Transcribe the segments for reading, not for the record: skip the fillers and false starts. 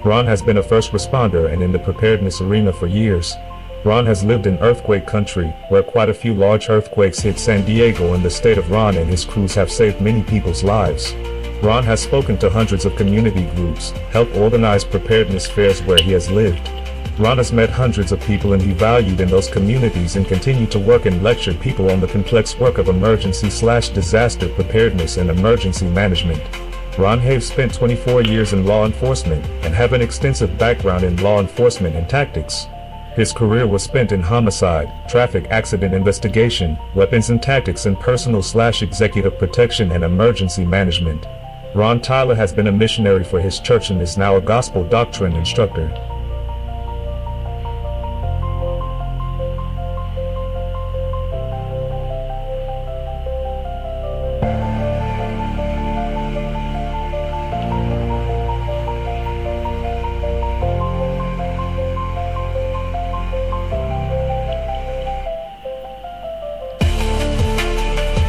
Ron has been a first responder and in the preparedness arena for years. Ron has lived in earthquake country, where quite a few large earthquakes hit San Diego, and the state of Ron and his crews have saved many people's lives. Ron has spoken to hundreds of community groups, helped organize preparedness fairs where he has lived. Ron has met hundreds of people and he valued in those communities and continued to work and lecture people on the complex work of emergency/disaster preparedness and emergency management. Ron have spent 24 years in law enforcement and have an extensive background in law enforcement and tactics. His career was spent in homicide, traffic accident investigation, weapons and tactics, and personal/executive protection and emergency management. Ron Tyler has been a missionary for his church and is now a gospel doctrine instructor.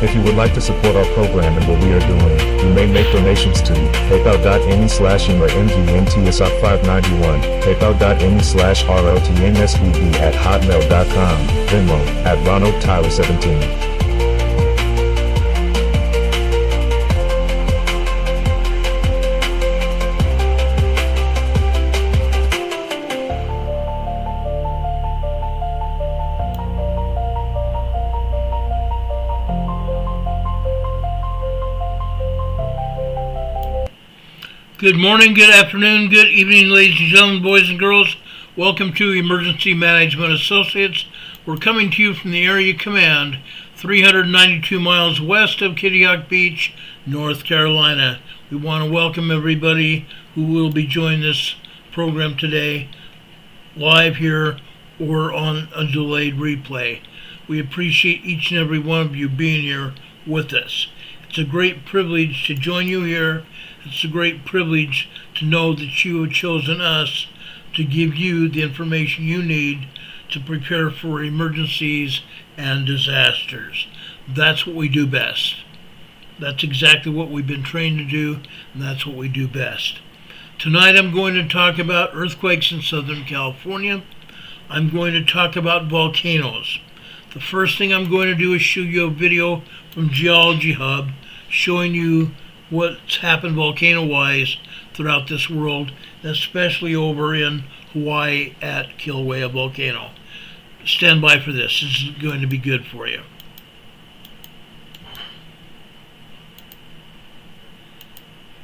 If you would like to support our program and what we are doing, you may make donations to paypal.me/MRMGNTSR591, paypal.me/rltnspdema@hotmail.com, Venmo @RonaldTyler17. Good morning, good afternoon, good evening, ladies and gentlemen, boys and girls. Welcome to Emergency Management Associates. We're coming to you from the Area Command, 392 miles west of Kitty Hawk Beach, North Carolina. We want to welcome everybody who will be joining this program today, live here or on a delayed replay. We appreciate each and every one of you being here with us. It's a great privilege to join you here. It's a great privilege to know that you have chosen us to give you the information you need to prepare for emergencies and disasters. That's what we do best. That's exactly what we've been trained to do, and that's what we do best. Tonight I'm going to talk about earthquakes in Southern California. I'm going to talk about volcanoes. The first thing I'm going to do is show you a video from Geology Hub showing you what's happened volcano-wise throughout this world, especially over in Hawaii at Kilauea Volcano. Stand by for this. This is going to be good for you.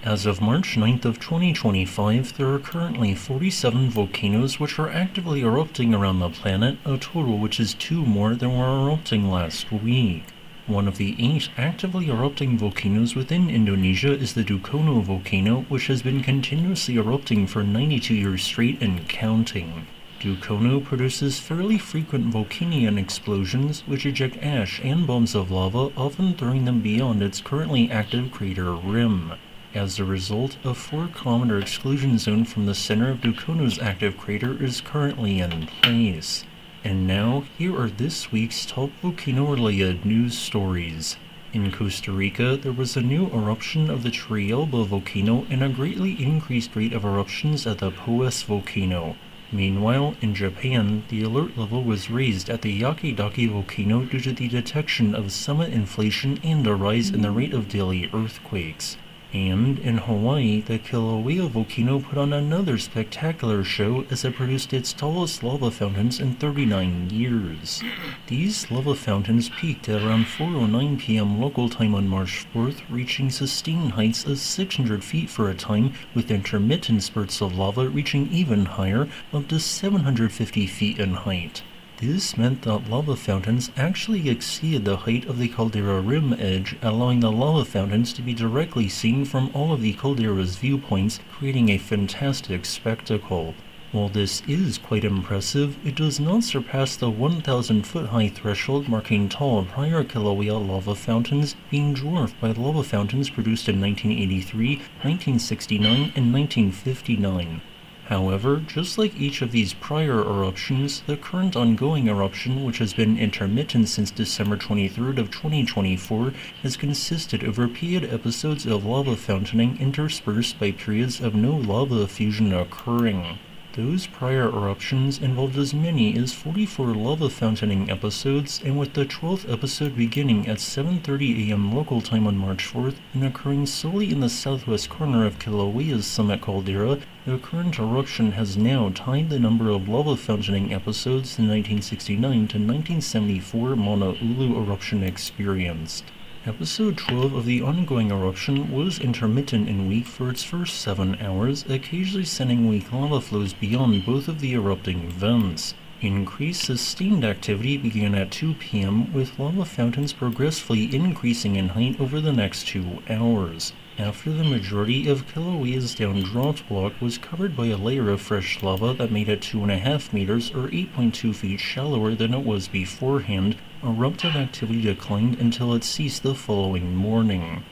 As of March 9th of 2025, there are currently 47 volcanoes which are actively erupting around the planet, a total which is 2 more than were erupting last week. One of the 8 actively erupting volcanoes within Indonesia is the Volcano volcano, which has been continuously erupting for 92 years straight and counting. Volcano produces fairly frequent volcanic explosions which eject ash and bombs of lava, often throwing them beyond its currently active crater rim. As a result, a 4-kilometer exclusion zone from the center of Volcano's active crater is currently in place. And now, here are this week's top volcano-related news stories. In Costa Rica, there was a new eruption of the Turrialba volcano and a greatly increased rate of eruptions at the Pires volcano. Meanwhile, in Japan, the alert level was raised at the Yakidaki volcano due to the detection of summit inflation and a rise in the rate of daily earthquakes. And in Hawaii, the Kilauea volcano put on another spectacular show as it produced its tallest lava fountains in 39 years. These lava fountains peaked at around 4:09 p.m. local time on March 4th, reaching sustained heights of 600 feet for a time, with intermittent spurts of lava reaching even higher, up to 750 feet in height. This meant that lava fountains actually exceeded the height of the caldera rim edge, allowing the lava fountains to be directly seen from all of the caldera's viewpoints, creating a fantastic spectacle. While this is quite impressive, it does not surpass the 1,000-foot high threshold marking tall prior Kilauea lava fountains, being dwarfed by lava fountains produced in 1983, 1969, and 1959. However, just like each of these prior eruptions, the current ongoing eruption, which has been intermittent since December 23rd of 2024, has consisted of repeated episodes of lava fountaining interspersed by periods of no lava effusion occurring. Those prior eruptions involved as many as 44 lava fountaining episodes, and with the 12th episode beginning at 7:30 a.m. local time on March 4th and occurring solely in the southwest corner of Kilauea's summit caldera, the current eruption has now tied the number of lava fountaining episodes the 1969 to 1974 Mauna Ulu eruption experienced. Episode 12 of the ongoing eruption was intermittent in weak for its first 7 hours, occasionally sending weak lava flows beyond both of the erupting vents. Increased sustained activity began at 2 p.m., with lava fountains progressively increasing in height over the next 2 hours. After the majority of Kilauea's down-dropped block was covered by a layer of fresh lava that made it 2.5 meters or 8.2 feet shallower than it was beforehand, eruptive activity declined until it ceased the following morning.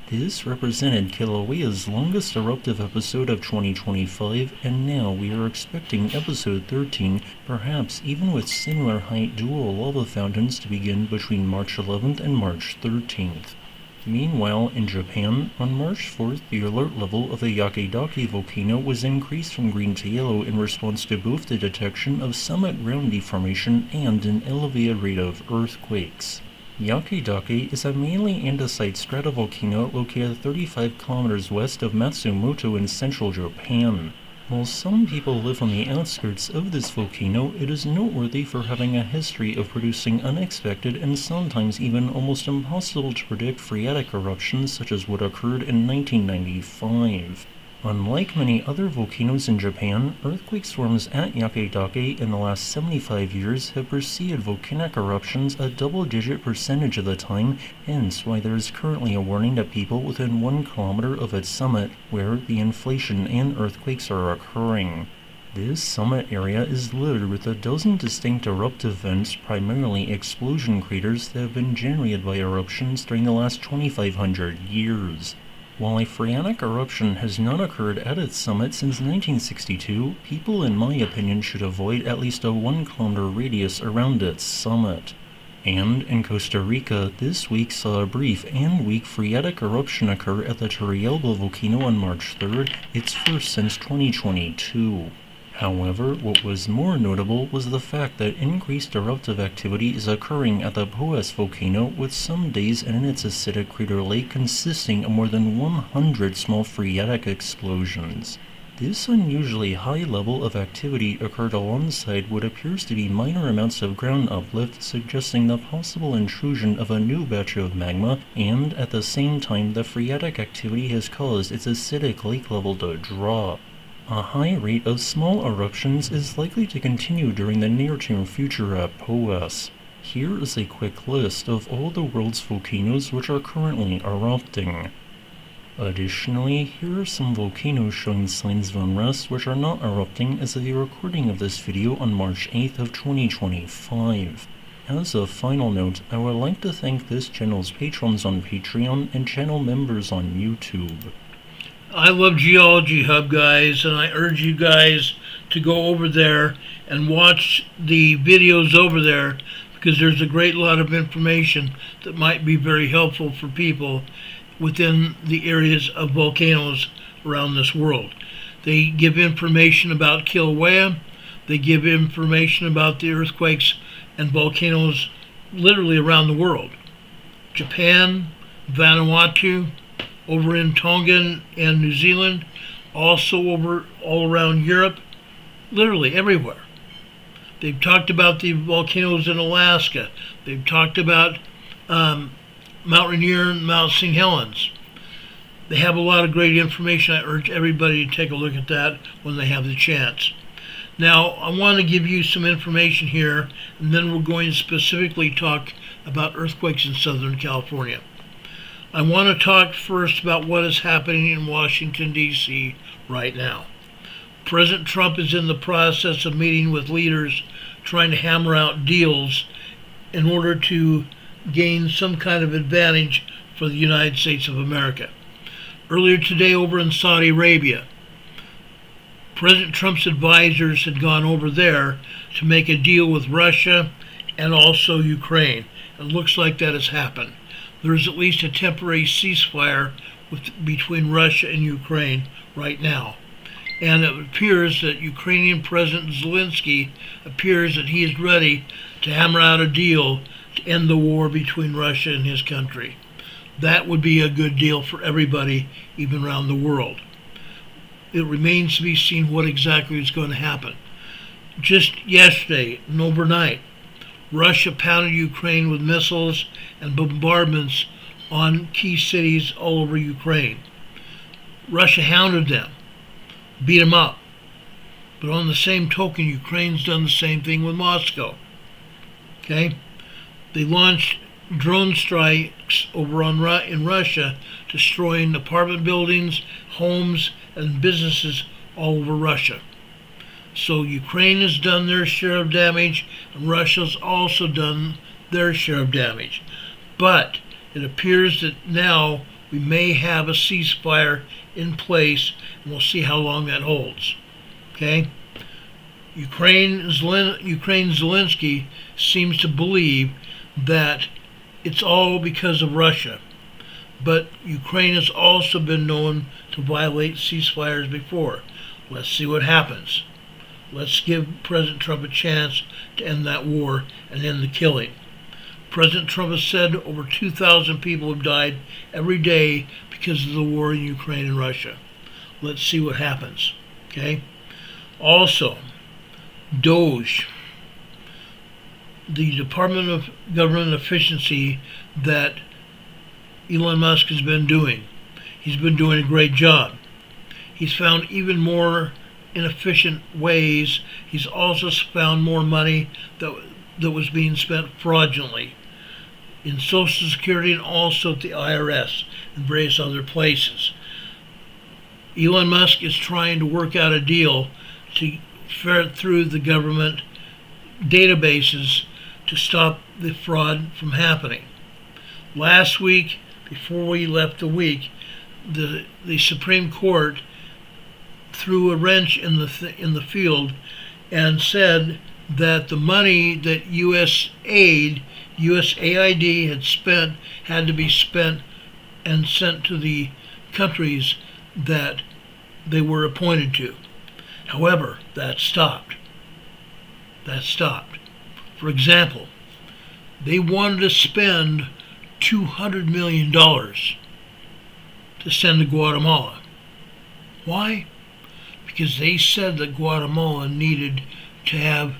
This represented Kilauea's longest eruptive episode of 2025, and now we are expecting episode 13, perhaps even with similar height dual lava fountains, to begin between March 11th and March 13th. Meanwhile, in Japan, on March 4th, the alert level of the Yakedake volcano was increased from green to yellow in response to both the detection of summit ground deformation and an elevated rate of earthquakes. Yakedake is a mainly andesite stratovolcano located 35 kilometers west of Matsumoto in central Japan. While some people live on the outskirts of this volcano, it is noteworthy for having a history of producing unexpected and sometimes even almost impossible to predict phreatic eruptions such as what occurred in 1995. Unlike many other volcanoes in Japan, earthquake swarms at Yakedake in the last 75 years have preceded volcanic eruptions a double-digit percentage of the time, hence why there is currently a warning to people within 1 kilometer of its summit where the inflation and earthquakes are occurring. This summit area is littered with a dozen distinct eruptive vents, primarily explosion craters that have been generated by eruptions during the last 2,500 years. While a phreatic eruption has not occurred at its summit since 1962, people in my opinion should avoid at least a 1 kilometer radius around its summit. And in Costa Rica, this week saw a brief and weak phreatic eruption occur at the Turrialba volcano on March 3rd, its first since 2022. However, what was more notable was the fact that increased eruptive activity is occurring at the Pires volcano, with some days in its acidic crater lake consisting of more than 100 small phreatic explosions. This unusually high level of activity occurred alongside what appears to be minor amounts of ground uplift, suggesting the possible intrusion of a new batch of magma, and at the same time the phreatic activity has caused its acidic lake level to drop. A high rate of small eruptions is likely to continue during the near-term future at Pires. Here is a quick list of all the world's volcanoes which are currently erupting. Additionally, here are some volcanoes showing signs of unrest which are not erupting as of the recording of this video on March 8th of 2025. As a final note, I would like to thank this channel's patrons on Patreon and channel members on YouTube. I love Geology Hub, guys, and I urge you guys to go over there and watch the videos over there, because there's a great lot of information that might be very helpful for people within the areas of volcanoes around this world. They give information about Kilauea. They give information about the earthquakes and volcanoes literally around the world. Japan, Vanuatu, over in Tonga and New Zealand, also over all around Europe, literally everywhere. They've talked about the volcanoes in Alaska. They've talked about Mount Rainier and Mount St. Helens. They have a lot of great information. I urge everybody to take a look at that when they have the chance. Now, I want to give you some information here, and then we're going to specifically talk about earthquakes in Southern California. I want to talk first about what is happening in Washington, D.C. right now. President Trump is in the process of meeting with leaders trying to hammer out deals in order to gain some kind of advantage for the United States of America. Earlier today over in Saudi Arabia, President Trump's advisors had gone over there to make a deal with Russia and also Ukraine. It looks like that has happened. There is at least a temporary ceasefire between Russia and Ukraine right now. And it appears that Ukrainian President Zelensky appears that he is ready to hammer out a deal to end the war between Russia and his country. That would be a good deal for everybody, even around the world. It remains to be seen what exactly is going to happen. Just yesterday and overnight, Russia pounded Ukraine with missiles and bombardments on key cities all over Ukraine. Russia hounded them, beat them up. But on the same token, Ukraine's done the same thing with Moscow. Okay? They launched drone strikes over in Russia, destroying apartment buildings, homes, and businesses all over Russia. So Ukraine has done their share of damage, and Russia's also done their share of damage. But it appears that now we may have a ceasefire in place, and we'll see how long that holds. Okay? Ukraine Zelensky seems to believe that it's all because of Russia. But Ukraine has also been known to violate ceasefires before. Let's see what happens. Let's give President Trump a chance to end that war and end the killing. President Trump has said over 2,000 people have died every day because of the war in Ukraine and Russia. Let's see what happens. Okay? Also, DOGE, the Department of Government Efficiency that Elon Musk has been doing. He's been doing a great job. He's found even more inefficient ways. He's also found more money that was being spent fraudulently in Social Security and also at the IRS and various other places. Elon Musk is trying to work out a deal to ferret through the government databases to stop the fraud from happening. Last week, before we left the week, the Supreme Court threw a wrench in the field and said that the money that USAID had spent had to be spent and sent to the countries that they were appointed to. However, that stopped. For example, they wanted to spend $200 million to send to Guatemala. Why? Because they said that Guatemala needed to have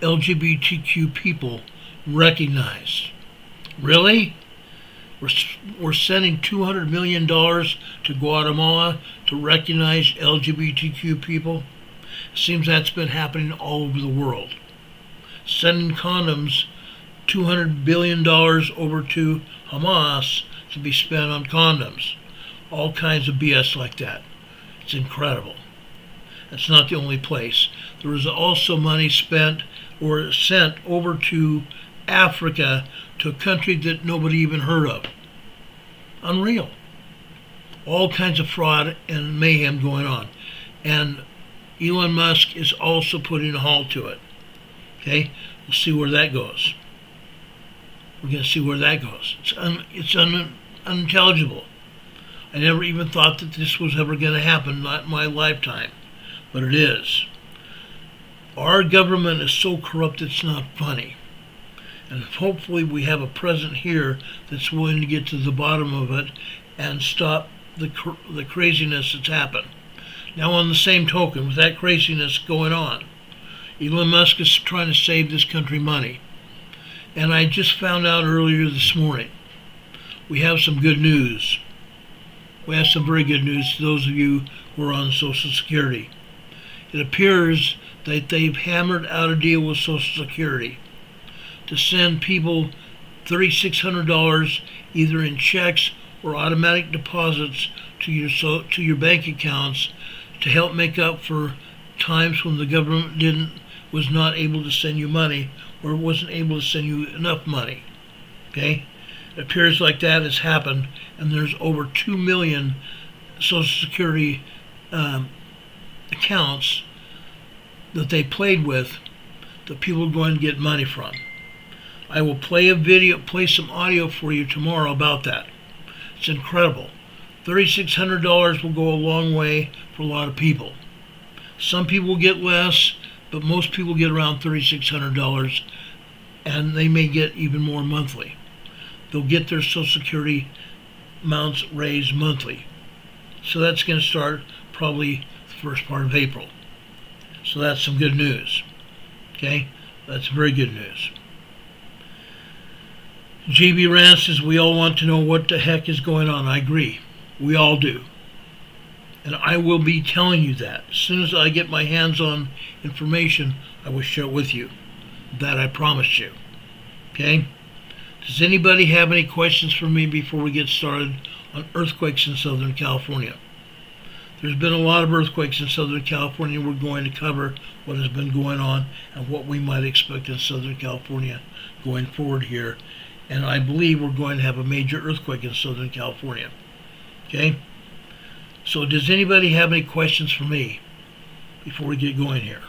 LGBTQ people recognized. Really? We're sending $200 million to Guatemala to recognize LGBTQ people? It seems that's been happening all over the world. Sending condoms, $200 billion over to Hamas to be spent on condoms. All kinds of BS like that. It's incredible. That's not the only place. There was also money spent or sent over to Africa, to a country that nobody even heard of. Unreal. All kinds of fraud and mayhem going on. And Elon Musk is also putting a halt to it. Okay? We'll see where that goes. We're going to see where that goes. It's unintelligible. I never even thought that this was ever going to happen, not in my lifetime. But it is. Our government is so corrupt it's not funny. And hopefully we have a president here that's willing to get to the bottom of it and stop the craziness that's happened. Now, on the same token, with that craziness going on, Elon Musk is trying to save this country money. And I just found out earlier this morning, we have some good news. We have some very good news to those of you who are on Social Security. It appears that they've hammered out a deal with Social Security to send people $3,600 either in checks or automatic deposits to your bank accounts to help make up for times when the government was not able to send you money or wasn't able to send you enough money. Okay? It appears like that has happened, and there's over 2 million Social Security accounts that they played with that people are going to get money from. I will play some audio for you tomorrow about that. It's incredible. $3,600 will go a long way for a lot of people. Some people get less, but most people get around $3,600, and they may get even more monthly. They'll get their Social Security amounts raised monthly. So that's going to start probably the first part of April. So that's some good news. Okay? That's very good news. JB Rand says, we all want to know what the heck is going on. I agree. We all do. And I will be telling you that. As soon as I get my hands on information, I will share it with you. That I promise you. Okay? Does anybody have any questions for me before we get started on earthquakes in Southern California? There's been a lot of earthquakes in Southern California. We're going to cover what has been going on and what we might expect in Southern California going forward here. And I believe we're going to have a major earthquake in Southern California. Okay? So does anybody have any questions for me before we get going here?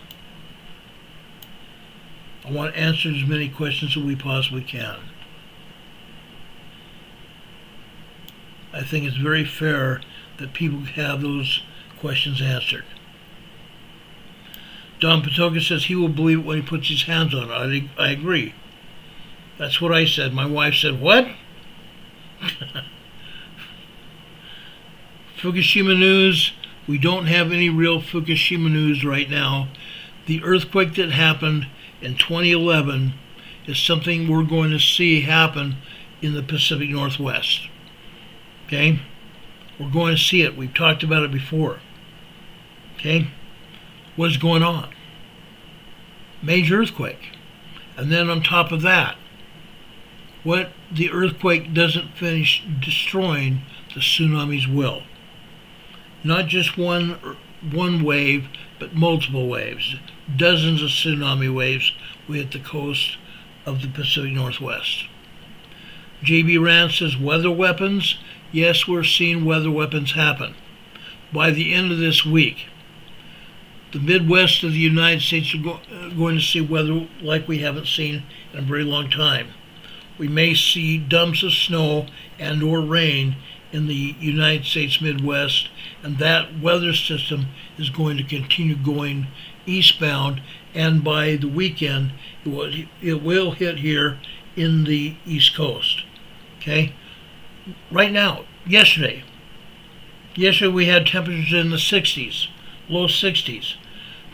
I want to answer as many questions as we possibly can. I think it's very fair that people have those questions answered. Don Patoka says he will believe it when he puts his hands on it. I agree. That's what I said. My wife said, what? Fukushima news. We don't have any real Fukushima news right now. The earthquake that happened in 2011 is something we're going to see happen in the Pacific Northwest. Okay? We're going to see it. We've talked about it before. Okay? What's going on? Major earthquake. And then on top of that, what the earthquake doesn't finish destroying, the tsunamis will. Not just one wave, but multiple waves. Dozens of tsunami waves will hit the coast of the Pacific Northwest. JB Rand says weather weapons. Yes, we're seeing weather weapons happen. By the end of this week, the Midwest of the United States are going to see weather like we haven't seen in a very long time. We may see dumps of snow and or rain in the United States Midwest, and that weather system is going to continue going eastbound, and by the weekend it will hit here in the East Coast. Okay? Right now, yesterday we had temperatures in the 60s, low 60s.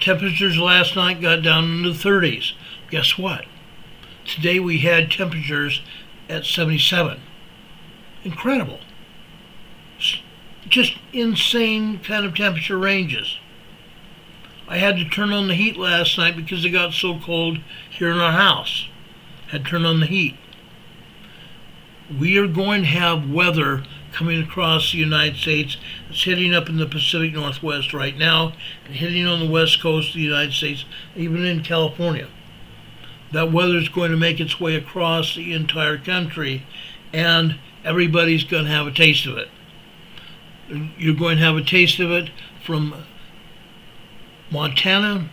Temperatures last night got down into the 30s. Guess what? Today we had temperatures at 77. Incredible. Just insane kind of temperature ranges. I had to turn on the heat last night because it got so cold here in our house. Had to turn on the heat. We are going to have weather coming across the United States. It's hitting up in the Pacific Northwest right now and hitting on the west coast of the United States, even in California. That weather is going to make its way across the entire country, and everybody's going to have a taste of it. You're going to have a taste of it from Montana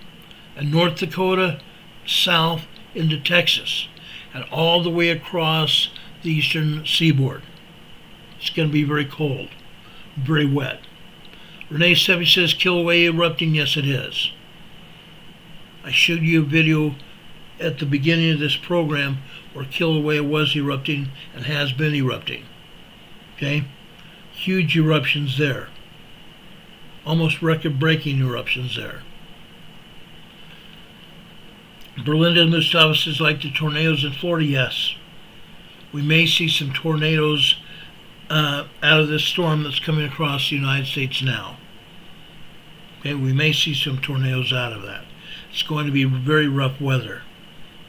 and North Dakota south into Texas and all the way across the eastern seaboard. It's going to be very cold, very wet. Renee Sevi says Kilauea erupting. Yes, it is. I showed you a video at the beginning of this program where Kilauea was erupting and has been erupting. Okay? Huge eruptions there. Almost record-breaking eruptions there. Berlinda Mustafa says, like the tornadoes in Florida, yes. We may see some tornadoes out of this storm that's coming across the United States now. Okay, we may see some tornadoes out of that. It's going to be very rough weather.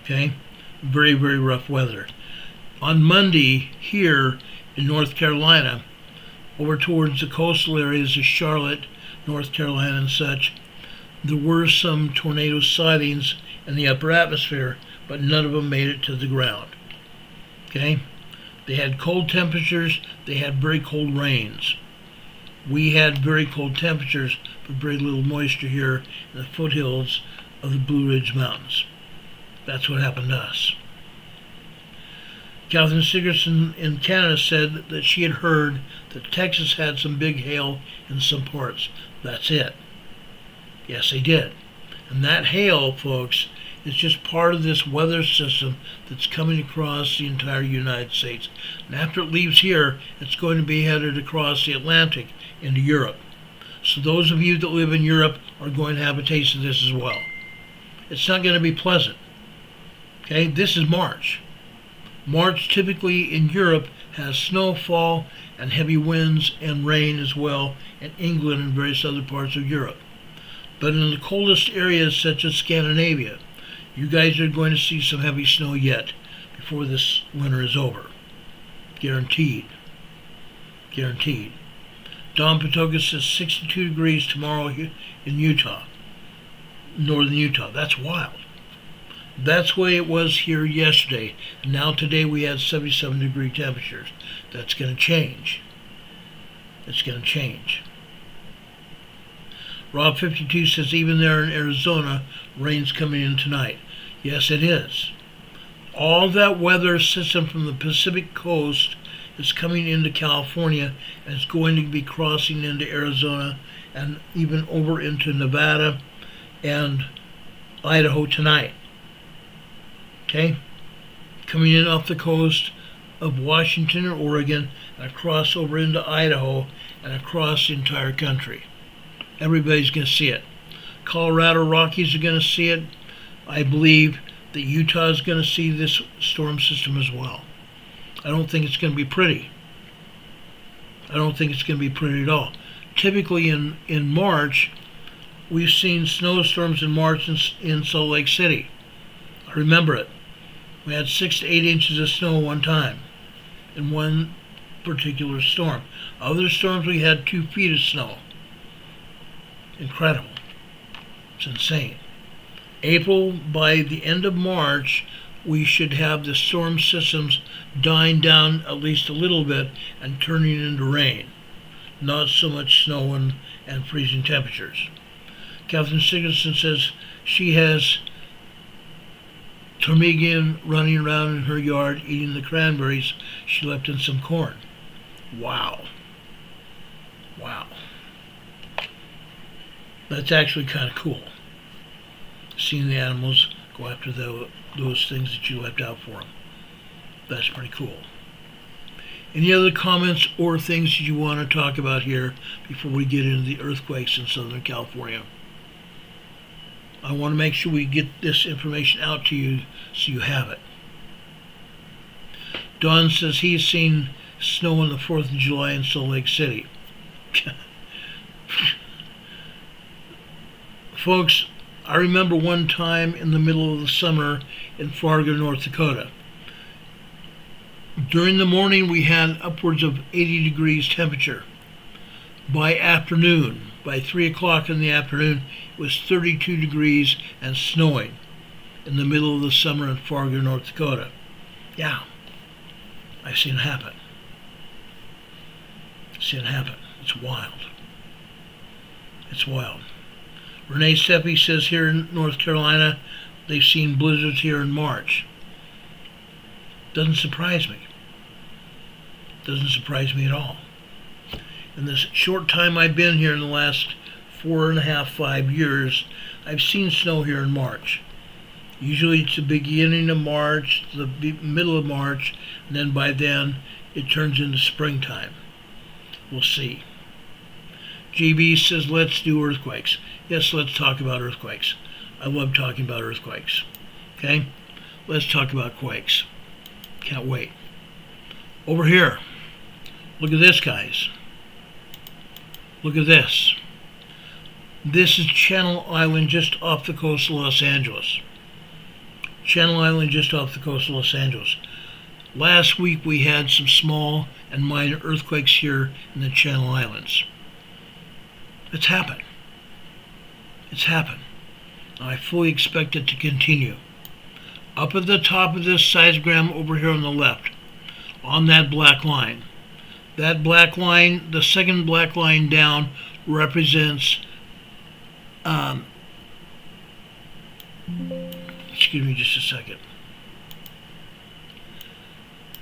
Okay, very, very rough weather. On Monday, here in North Carolina, over towards the coastal areas of Charlotte, North Carolina and such, there were some tornado sightings in the upper atmosphere, but none of them made it to the ground. Okay? They had cold temperatures, they had very cold rains. We had very cold temperatures, but very little moisture here in the foothills of the Blue Ridge Mountains. That's what happened to us. Catherine Sigerson in Canada said that she had heard that Texas had some big hail in some parts. That's it. Yes, they did. And that hail, folks, is just part of this weather system that's coming across the entire United States. And after it leaves here, it's going to be headed across the Atlantic into Europe. So those of you that live in Europe are going to have a taste of this as well. It's not going to be pleasant. Okay, this is March. March typically in Europe has snowfall and heavy winds and rain as well in England and various other parts of Europe. But in the coldest areas such as Scandinavia, you guys are going to see some heavy snow yet before this winter is over. Guaranteed. Guaranteed. Don Patoka says 62 degrees tomorrow in Utah, northern Utah. That's wild. That's the way it was here yesterday. And now today we had 77-degree temperatures. That's going to change. It's going to change. Rob52 says even there in Arizona, rain's coming in tonight. Yes, it is. All that weather system from the Pacific coast is coming into California and it's going to be crossing into Arizona and even over into Nevada and Idaho tonight. Okay? Coming in off the coast of Washington or Oregon and across over into Idaho and across the entire country. Everybody's going to see it. Colorado Rockies are going to see it. I believe that Utah is going to see this storm system as well. I don't think it's going to be pretty. I don't think it's going to be pretty at all. Typically in March, we've seen snowstorms in March in Salt Lake City. I remember it. We had 6 to 8 inches of snow one time in one particular storm. Other storms we had 2 feet of snow. Incredible. It's insane. April, by the end of March, we should have the storm systems dying down at least a little bit and turning into rain. Not so much snow and freezing temperatures. Catherine Sigerson says she has ptarmigan running around in her yard eating the cranberries she left in some corn. Wow. Wow. That's actually kind of cool. Seeing the animals go after those things that you left out for them. That's pretty cool. Any other comments or things that you want to talk about here before we get into the earthquakes in Southern California? I want to make sure we get this information out to you so you have it. Don says he's seen snow on the 4th of July in Salt Lake City. Folks, I remember one time in the middle of the summer in Fargo, North Dakota. During the morning we had upwards of 80 degrees temperature. By afternoon, by 3 o'clock in the afternoon, it was 32 degrees and snowing in the middle of the summer in Fargo, North Dakota. Yeah, I've seen it happen. I've seen it happen. It's wild. It's wild. Renee Seppi says here in North Carolina, they've seen blizzards here in March. Doesn't surprise me. Doesn't surprise me at all. In this short time I've been here in the last 4.5, 5 years, I've seen snow here in March. Usually it's the beginning of March, the middle of March, and then by then it turns into springtime. We'll see. GB says, let's do earthquakes. Yes, let's talk about earthquakes. I love talking about earthquakes. Okay? Let's talk about quakes. Can't wait. Over here. Look at this, guys. Look at this. This is Channel Island just off the coast of Los Angeles. Channel Island just off the coast of Los Angeles. Last week we had some small and minor earthquakes here in the Channel Islands. It's happened. It's happened. I fully expect it to continue. Up at the top of this seismogram over here on the left, on that black line, That black line, the second black line down, represents, excuse me just a second.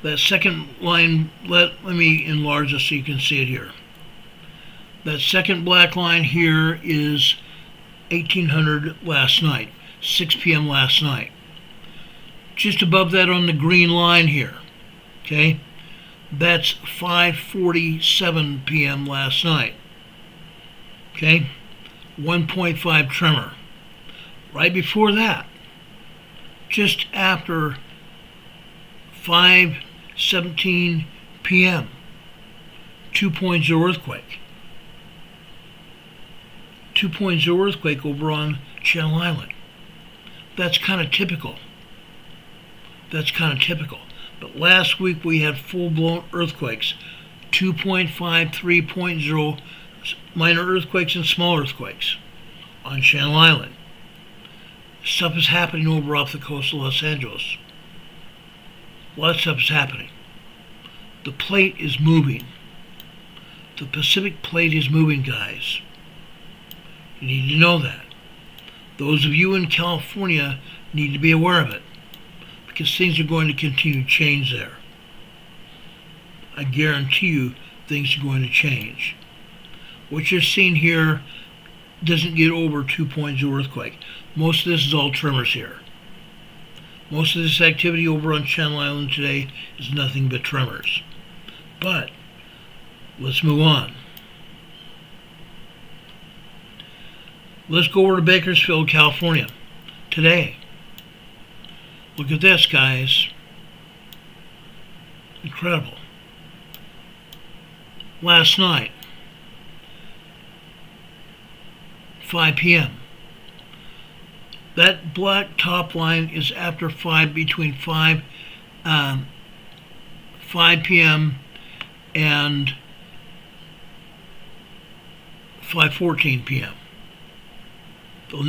That second line, let me enlarge this so you can see it here. That second black line here is 1800 last night, 6 p.m. last night. Just above that on the green line here, okay, that's 5:47 p.m. last night, okay, 1.5 tremor. Right before that, just after 5:17 p.m., 2.0 earthquake. 2.0 earthquake over on Channel Island. That's kind of typical. That's kind of typical. But last week we had full-blown earthquakes. 2.5, 3.0 minor earthquakes and small earthquakes on Channel Island. Stuff is happening over off the coast of Los Angeles. A lot of stuff is happening. The plate is moving. The Pacific plate is moving, guys. You need to know that. Those of you in California need to be aware of it, because things are going to continue to change there. I guarantee you things are going to change. What you're seeing here doesn't get over 2.0 earthquake. Most of this is all tremors here. Most of this activity over on Channel Island today is nothing but tremors. But let's move on. Let's go over to Bakersfield, California today. Look at this, guys. Incredible. Last night, 5 p.m. That black top line is after 5, between 5 p.m. and 5:14 p.m. The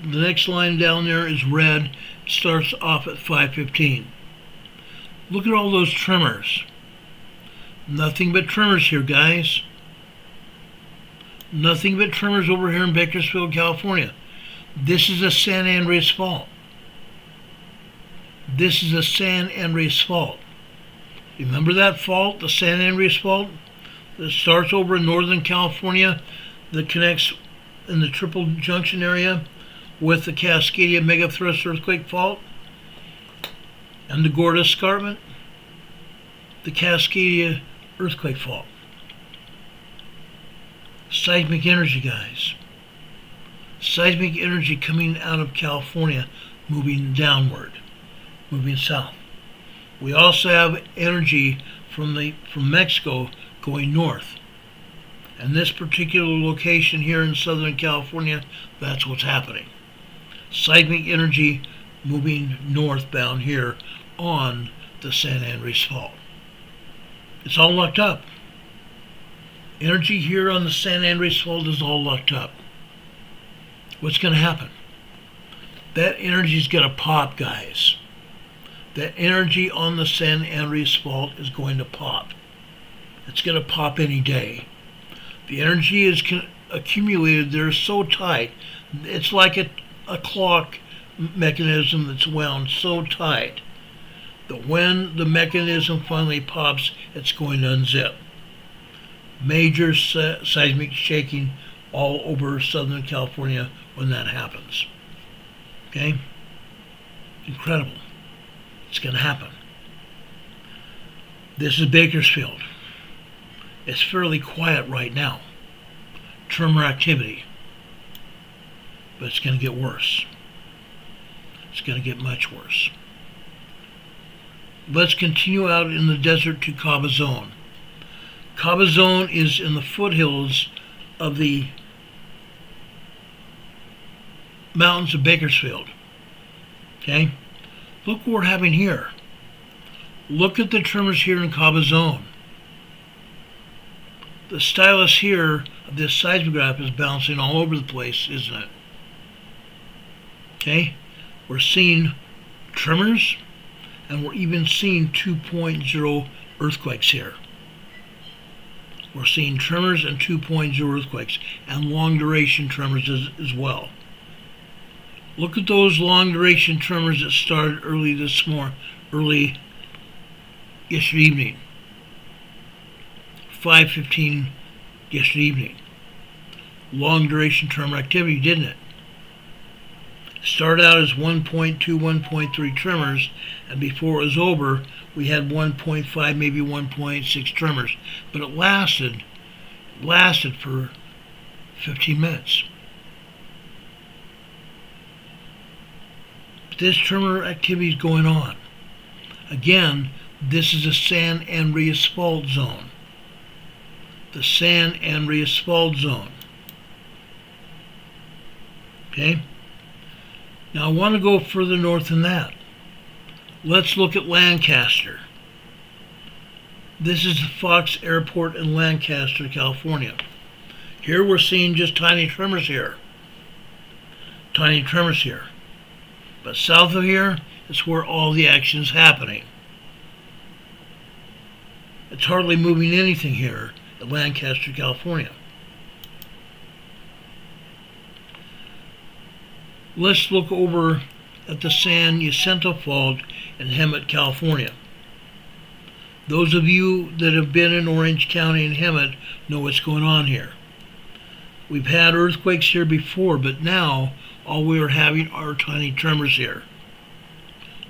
next line down there is red. It starts off at 5:15. Look at all those tremors. Nothing but tremors here, guys. Nothing but tremors over here in Bakersfield, California. This is a San Andreas fault. This is a San Andreas fault. Remember that fault, the San Andreas fault? That starts over in Northern California, that connects in the Triple Junction area with the Cascadia Megathrust Earthquake Fault and the Gorda Escarpment, the Cascadia Earthquake Fault. Seismic energy, guys. Seismic energy coming out of California, moving downward, moving south. We also have energy from Mexico going north. And this particular location here in Southern California, that's what's happening. Seismic energy moving northbound here on the San Andreas Fault. It's all locked up. Energy here on the San Andreas Fault is all locked up. What's going to happen? That energy is going to pop, guys. That energy on the San Andreas Fault is going to pop. It's going to pop any day. The energy is accumulated there so tight. It's like a clock mechanism that's wound so tight that when the mechanism finally pops, it's going to unzip. Major seismic shaking all over Southern California when that happens. Okay? Incredible. It's going to happen. This is Bakersfield. It's fairly quiet right now. Tremor activity. But it's going to get worse. It's going to get much worse. Let's continue out in the desert to Cabazon. Cabazon is in the foothills of the mountains of Bakersfield. Okay? Look what we're having here. Look at the tremors here in Cabazon. The stylus here of this seismograph is bouncing all over the place, isn't it? Okay? We're seeing tremors, and we're even seeing 2.0 earthquakes here. We're seeing tremors and 2.0 earthquakes and long duration tremors as well. Look at those long duration tremors that started early yesterday evening. 5:15 yesterday evening. Long duration tremor activity, didn't it? Started out as 1.2, 1.3 tremors, and before it was over, we had 1.5, maybe 1.6 tremors. But it lasted for 15 minutes. But this tremor activity is going on. Again, this is a San Andreas fault zone. The San Andreas fault zone. Okay? Now I want to go further north than that. Let's look at Lancaster. This is the Fox Airport in Lancaster, California. Here we're seeing just tiny tremors here. Tiny tremors here. But south of here is where all the action is happening. It's hardly moving anything here at Lancaster, California. Let's look over at the San Jacinto Fault in Hemet, California. Those of you that have been in Orange County and Hemet know what's going on here. We've had earthquakes here before, but now all we are having are tiny tremors here.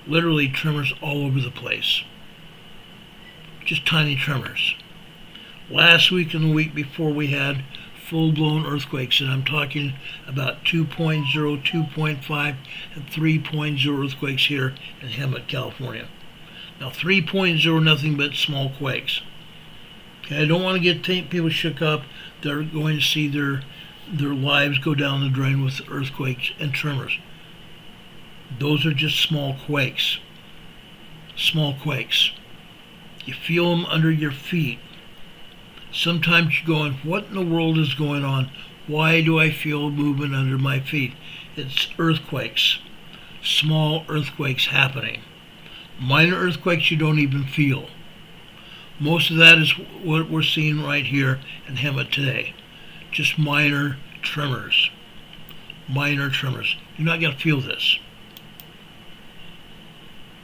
Literally tremors all over the place. Just tiny tremors. Last week and the week before we had full-blown earthquakes, and I'm talking about 2.0, 2.5, and 3.0 earthquakes here in Hemet, California. Now 3.0, nothing but small quakes. Okay, I don't want to get people shook up. They're going to see their lives go down the drain with earthquakes and tremors. Those are just small quakes. Small quakes. You feel them under your feet. Sometimes you're going, what in the world is going on? Why do I feel movement under my feet? It's earthquakes. Small earthquakes happening. Minor earthquakes you don't even feel. Most of that is what we're seeing right here in Hemet today. Just minor tremors. Minor tremors. You're not going to feel this.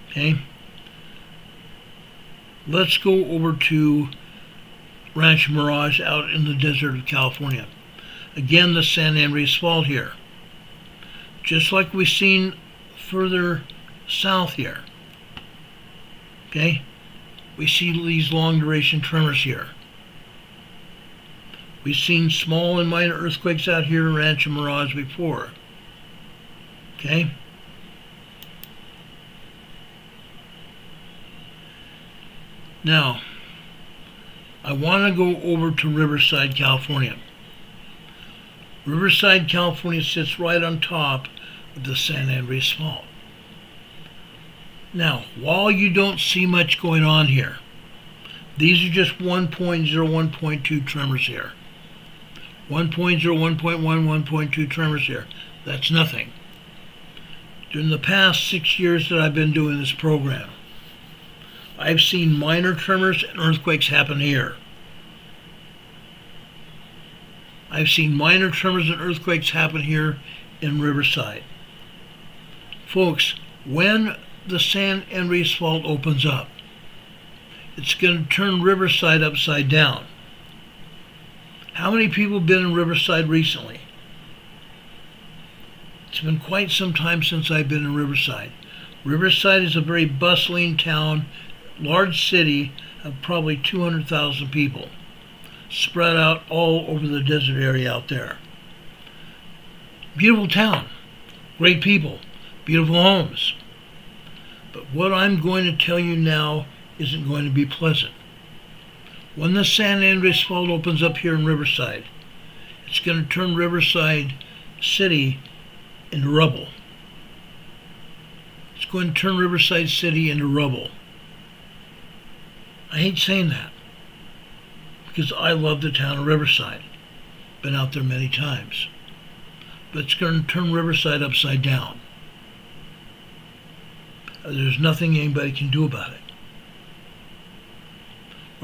Okay? Let's go over to Rancho Mirage out in the desert of California. Again, the San Andreas Fault here. Just like we've seen further south here. Okay? We see these long duration tremors here. We've seen small and minor earthquakes out here in Rancho Mirage before. Okay? Now, I want to go over to Riverside, California. Riverside, California sits right on top of the San Andreas Fault. Now, while you don't see much going on here, these are just 1.0, 1.2 tremors here. 1.0, 1.1, 1.2 tremors here. That's nothing. During the past 6 years that I've been doing this program, I've seen minor tremors and earthquakes happen here. I've seen minor tremors and earthquakes happen here in Riverside. Folks, when the San Andreas Fault opens up, it's going to turn Riverside upside down. How many people have been in Riverside recently? It's been quite some time since I've been in Riverside. Riverside is a very bustling town, large city of probably 200,000 people, spread out all over the desert area out there. Beautiful town, great people, beautiful homes. But what I'm going to tell you now isn't going to be pleasant. When the San Andreas Fault opens up here in Riverside, it's going to turn Riverside City into rubble. It's going to turn Riverside City into rubble. I hate saying that because I love the town of Riverside. Been out there many times. But it's going to turn Riverside upside down. There's nothing anybody can do about it.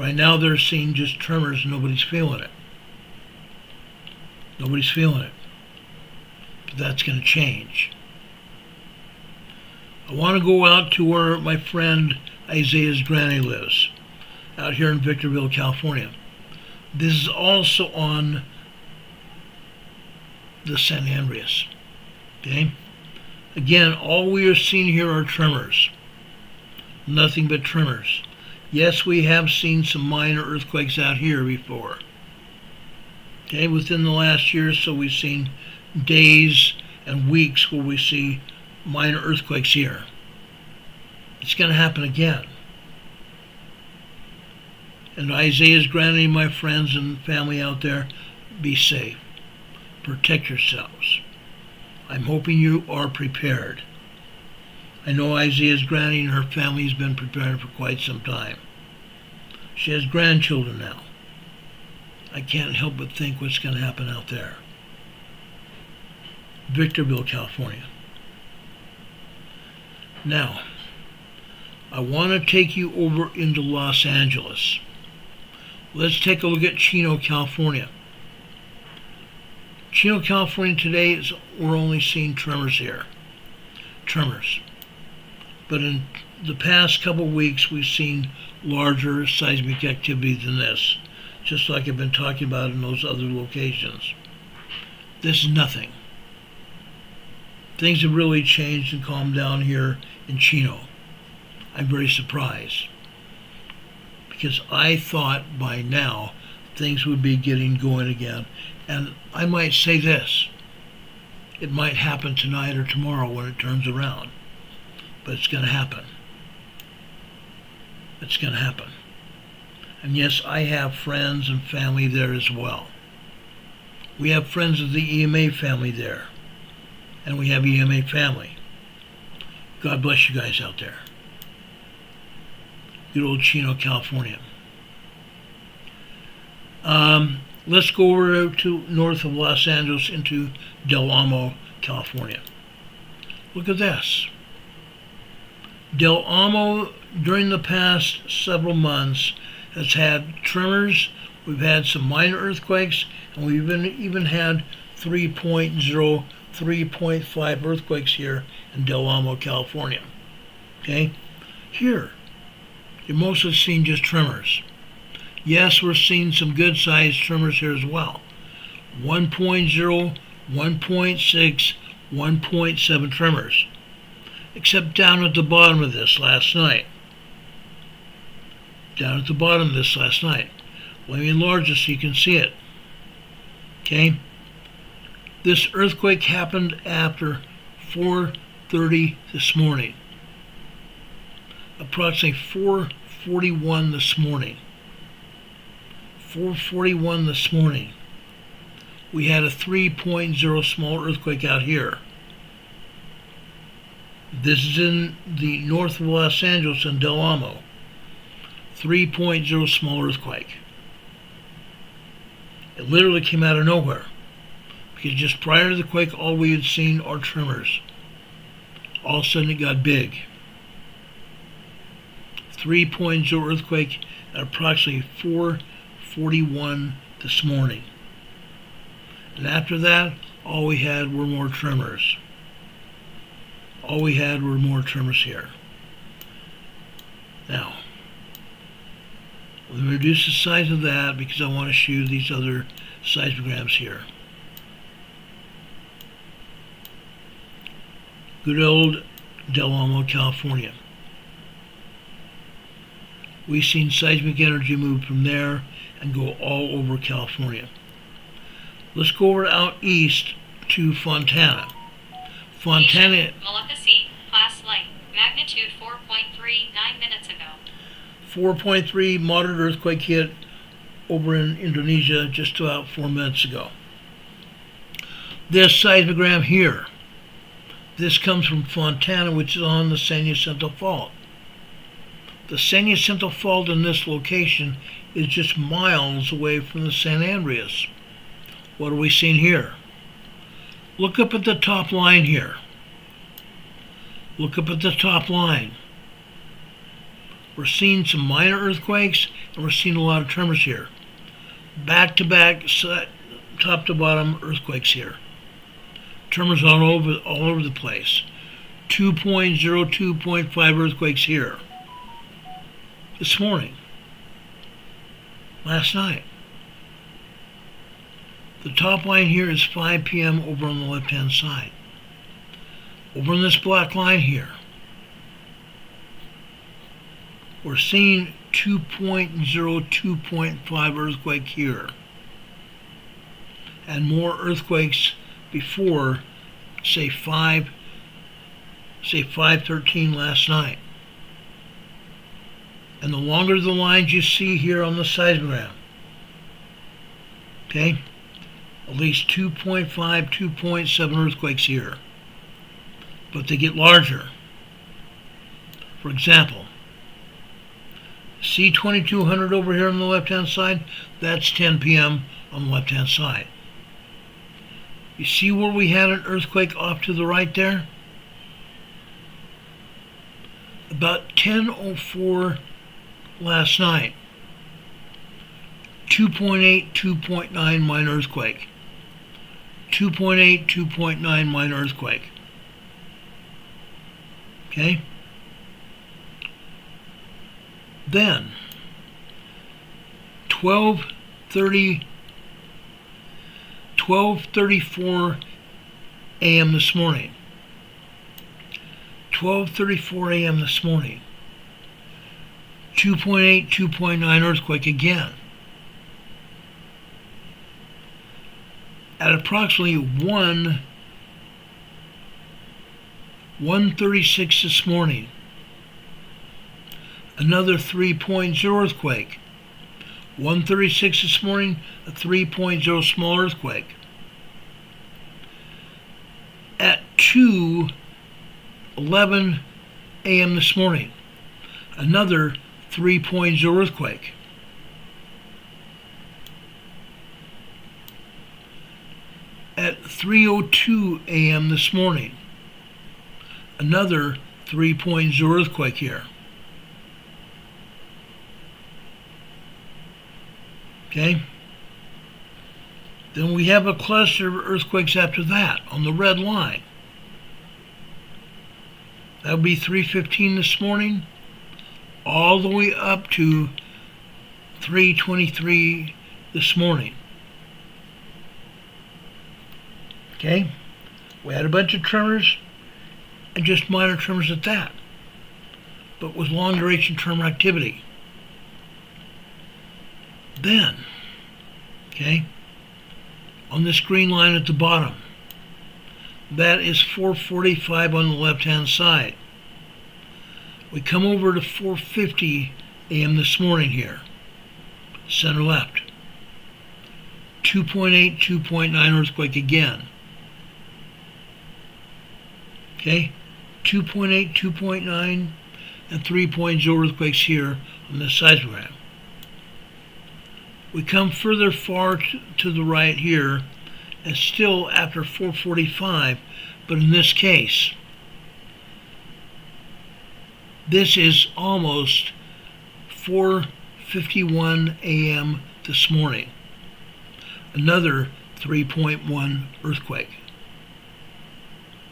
Right now they're seeing just tremors and nobody's feeling it. Nobody's feeling it. But that's going to change. I want to go out to where my friend Isaiah's granny lives, out here in Victorville, California. This is also on the San Andreas. Okay? Again, all we are seeing here are tremors. Nothing but tremors. Yes, we have seen some minor earthquakes out here before. Okay, within the last year or so, we've seen days and weeks where we see minor earthquakes here. It's going to happen again. And Isaiah's granny, my friends and family out there, be safe. Protect yourselves. I'm hoping you are prepared. I know Isaiah's granny and her family has been preparing for quite some time. She has grandchildren now. I can't help but think what's going to happen out there. Victorville, California. Now, I want to take you over into Los Angeles. Let's take a look at Chino, California. Chino, California today, we're only seeing tremors here. Tremors. But in the past couple of weeks, we've seen larger seismic activity than this, just like I've been talking about in those other locations. This is nothing. Things have really changed and calmed down here in Chino. I'm very surprised, because I thought by now things would be getting going again. And I might say this, it might happen tonight or tomorrow when it turns around, but it's going to happen. It's going to happen. And yes, I have friends and family there as well. We have friends of the EMA family there, and we have EMA family. God bless you guys out there. Good old Chino, California. Let's go over to north of Los Angeles into Del Amo, California. Look at this. Del Amo, during the past several months, has had tremors. We've had some minor earthquakes, and we've even had 3.0, 3.5 earthquakes here in Del Amo, California. Okay? Here, you're mostly seeing just tremors. Yes, we're seeing some good-sized tremors here as well. 1.0, 1.6, 1.7 tremors. Except down at the bottom of this last night. Down at the bottom of this last night. Let me enlarge this so you can see it. Okay? This earthquake happened after 4:30 this morning. Approximately 4:41 this morning. 4:41 this morning. We had a 3.0 small earthquake out here. This is in the north of Los Angeles in Del Amo. 3.0 small earthquake. It literally came out of nowhere, because just prior to the quake, all we had seen are tremors. All of a sudden it got big. 3.0 earthquake at approximately 4:41 this morning. And after that, all we had were more tremors. All we had were more tremors here. Now, we'll reduce the size of that because I want to show you these other seismograms here. Good old Del Amo, California. We've seen seismic energy move from there and go all over California. Let's go over out east to Fontana. Fontana. Maleficent, class light, magnitude 4.3, 9 minutes ago. 4.3 moderate earthquake hit over in Indonesia just about 4 minutes ago. This seismogram here, this comes from Fontana, which is on the San Jacinto Fault. The San Jacinto Fault in this location is just miles away from the San Andreas. What are we seeing here? Look up at the top line here. Look up at the top line. We're seeing some minor earthquakes, and we're seeing a lot of tremors here. Back-to-back, top-to-bottom earthquakes here. Tremors all over the place. 2.0, 2.5 earthquakes here. This morning. Last night. The top line here is 5 p.m. over on the left-hand side. Over on this black line here, we're seeing 2.0, 2.5 earthquake here. And more earthquakes before, say 5:13 last night. And the longer the lines you see here on the seismogram, okay, at least 2.5, 2.7 earthquakes here. But they get larger. For example, see 2200 over here on the left-hand side? That's 10 p.m. on the left-hand side. You see where we had an earthquake off to the right there? About 10:04 last night. 2.8, 2.9 minor earthquake. 2.8, 2.9 minor earthquake. Okay? Then, 12:34 a.m. this morning. 12:34 a.m. this morning. 2.8, 2.9 earthquake again. At approximately 1:36 this morning, another 3.0 earthquake. 1:36 this morning, a 3.0 small earthquake. At 2:11 a.m. this morning, another 3.0 earthquake. At 3:02 a.m. this morning, another 3.0 earthquake here. Okay? Then we have a cluster of earthquakes after that on the red line. That would be 3:15 this morning, all the way up to 3:23 this morning. Okay? We had a bunch of tremors, and just minor tremors at that, but with long duration tremor activity. Then, okay, on this green line at the bottom, that is 4:45 on the left-hand side. We come over to 4:50 a.m. this morning here, center left. 2.8, 2.9 earthquake again. Okay, 2.8, 2.9, and 3.0 earthquakes here on this seismogram. We come further far to the right here, and still after 4:45, but in this case, this is almost 4:51 a.m. this morning. Another 3.1 earthquake.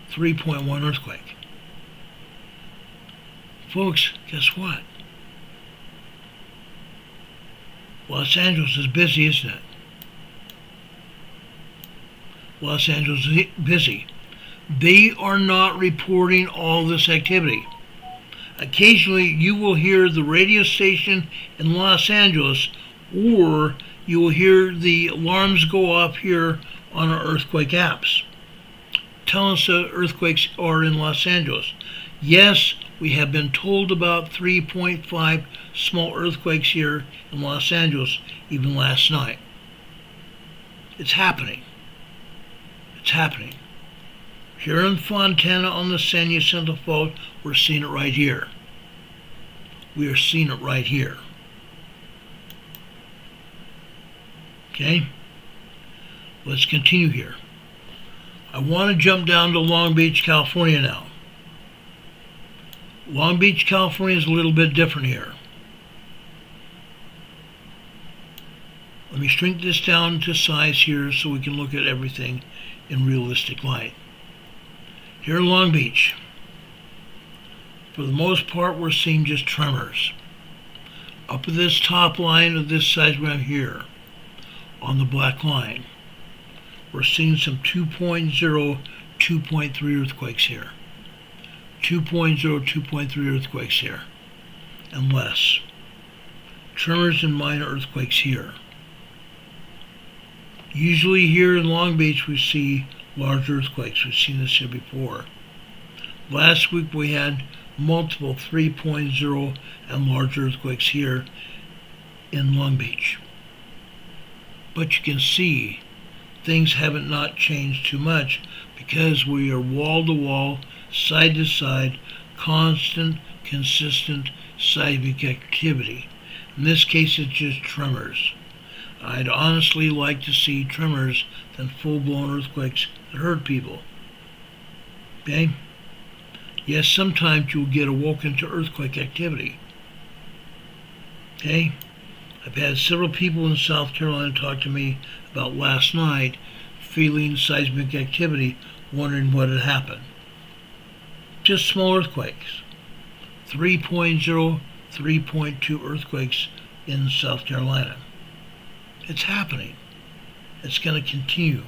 3.1 earthquake. Folks, guess what? Los Angeles is busy, isn't it? Los Angeles is busy. They are not reporting all this activity. Occasionally, you will hear the radio station in Los Angeles, or you will hear the alarms go off here on our earthquake apps, telling us that earthquakes are in Los Angeles. Yes, we have been told about 3.5 small earthquakes here in Los Angeles, even last night. It's happening. It's happening. Here in Fontana on the San Jacinto Fault, we're seeing it right here. We are seeing it right here. Okay? Let's continue here. I want to jump down to Long Beach, California now. Long Beach, California is a little bit different here. Let me shrink this down to size here so we can look at everything in realistic light. Here in Long Beach, for the most part, we're seeing just tremors. Up at this top line of this seismogram here, on the black line, we're seeing some 2.0, 2.3 earthquakes here. 2.0, 2.3 earthquakes here, and less. Tremors and minor earthquakes here. Usually here in Long Beach we see large earthquakes. We've seen this here before. Last week we had multiple 3.0 and large earthquakes here in Long Beach. But you can see things haven't not changed too much because we are wall to wall, side to side, constant, consistent seismic activity. In this case it's just tremors. I'd honestly like to see tremors than full-blown earthquakes that hurt people. Okay? Yes, sometimes you'll get awoken to earthquake activity. Okay? I've had several people in South Carolina talk to me about last night feeling seismic activity, wondering what had happened. Just small earthquakes. 3.0, 3.2 earthquakes in South Carolina. It's happening. It's going to continue.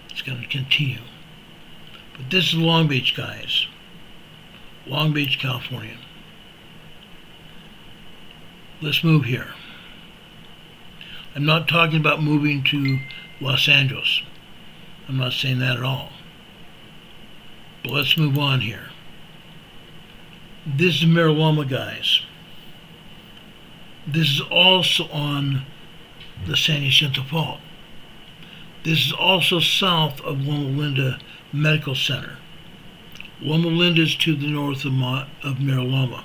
It's going to continue. But this is Long Beach, guys. Long Beach, California. Let's move here. I'm not talking about moving to Los Angeles. I'm not saying that at all. But let's move on here. This is Mariloma, guys. This is also on the San Jacinto Fault. This is also south of Loma Linda Medical Center. Loma Linda is to the north of Mariloma.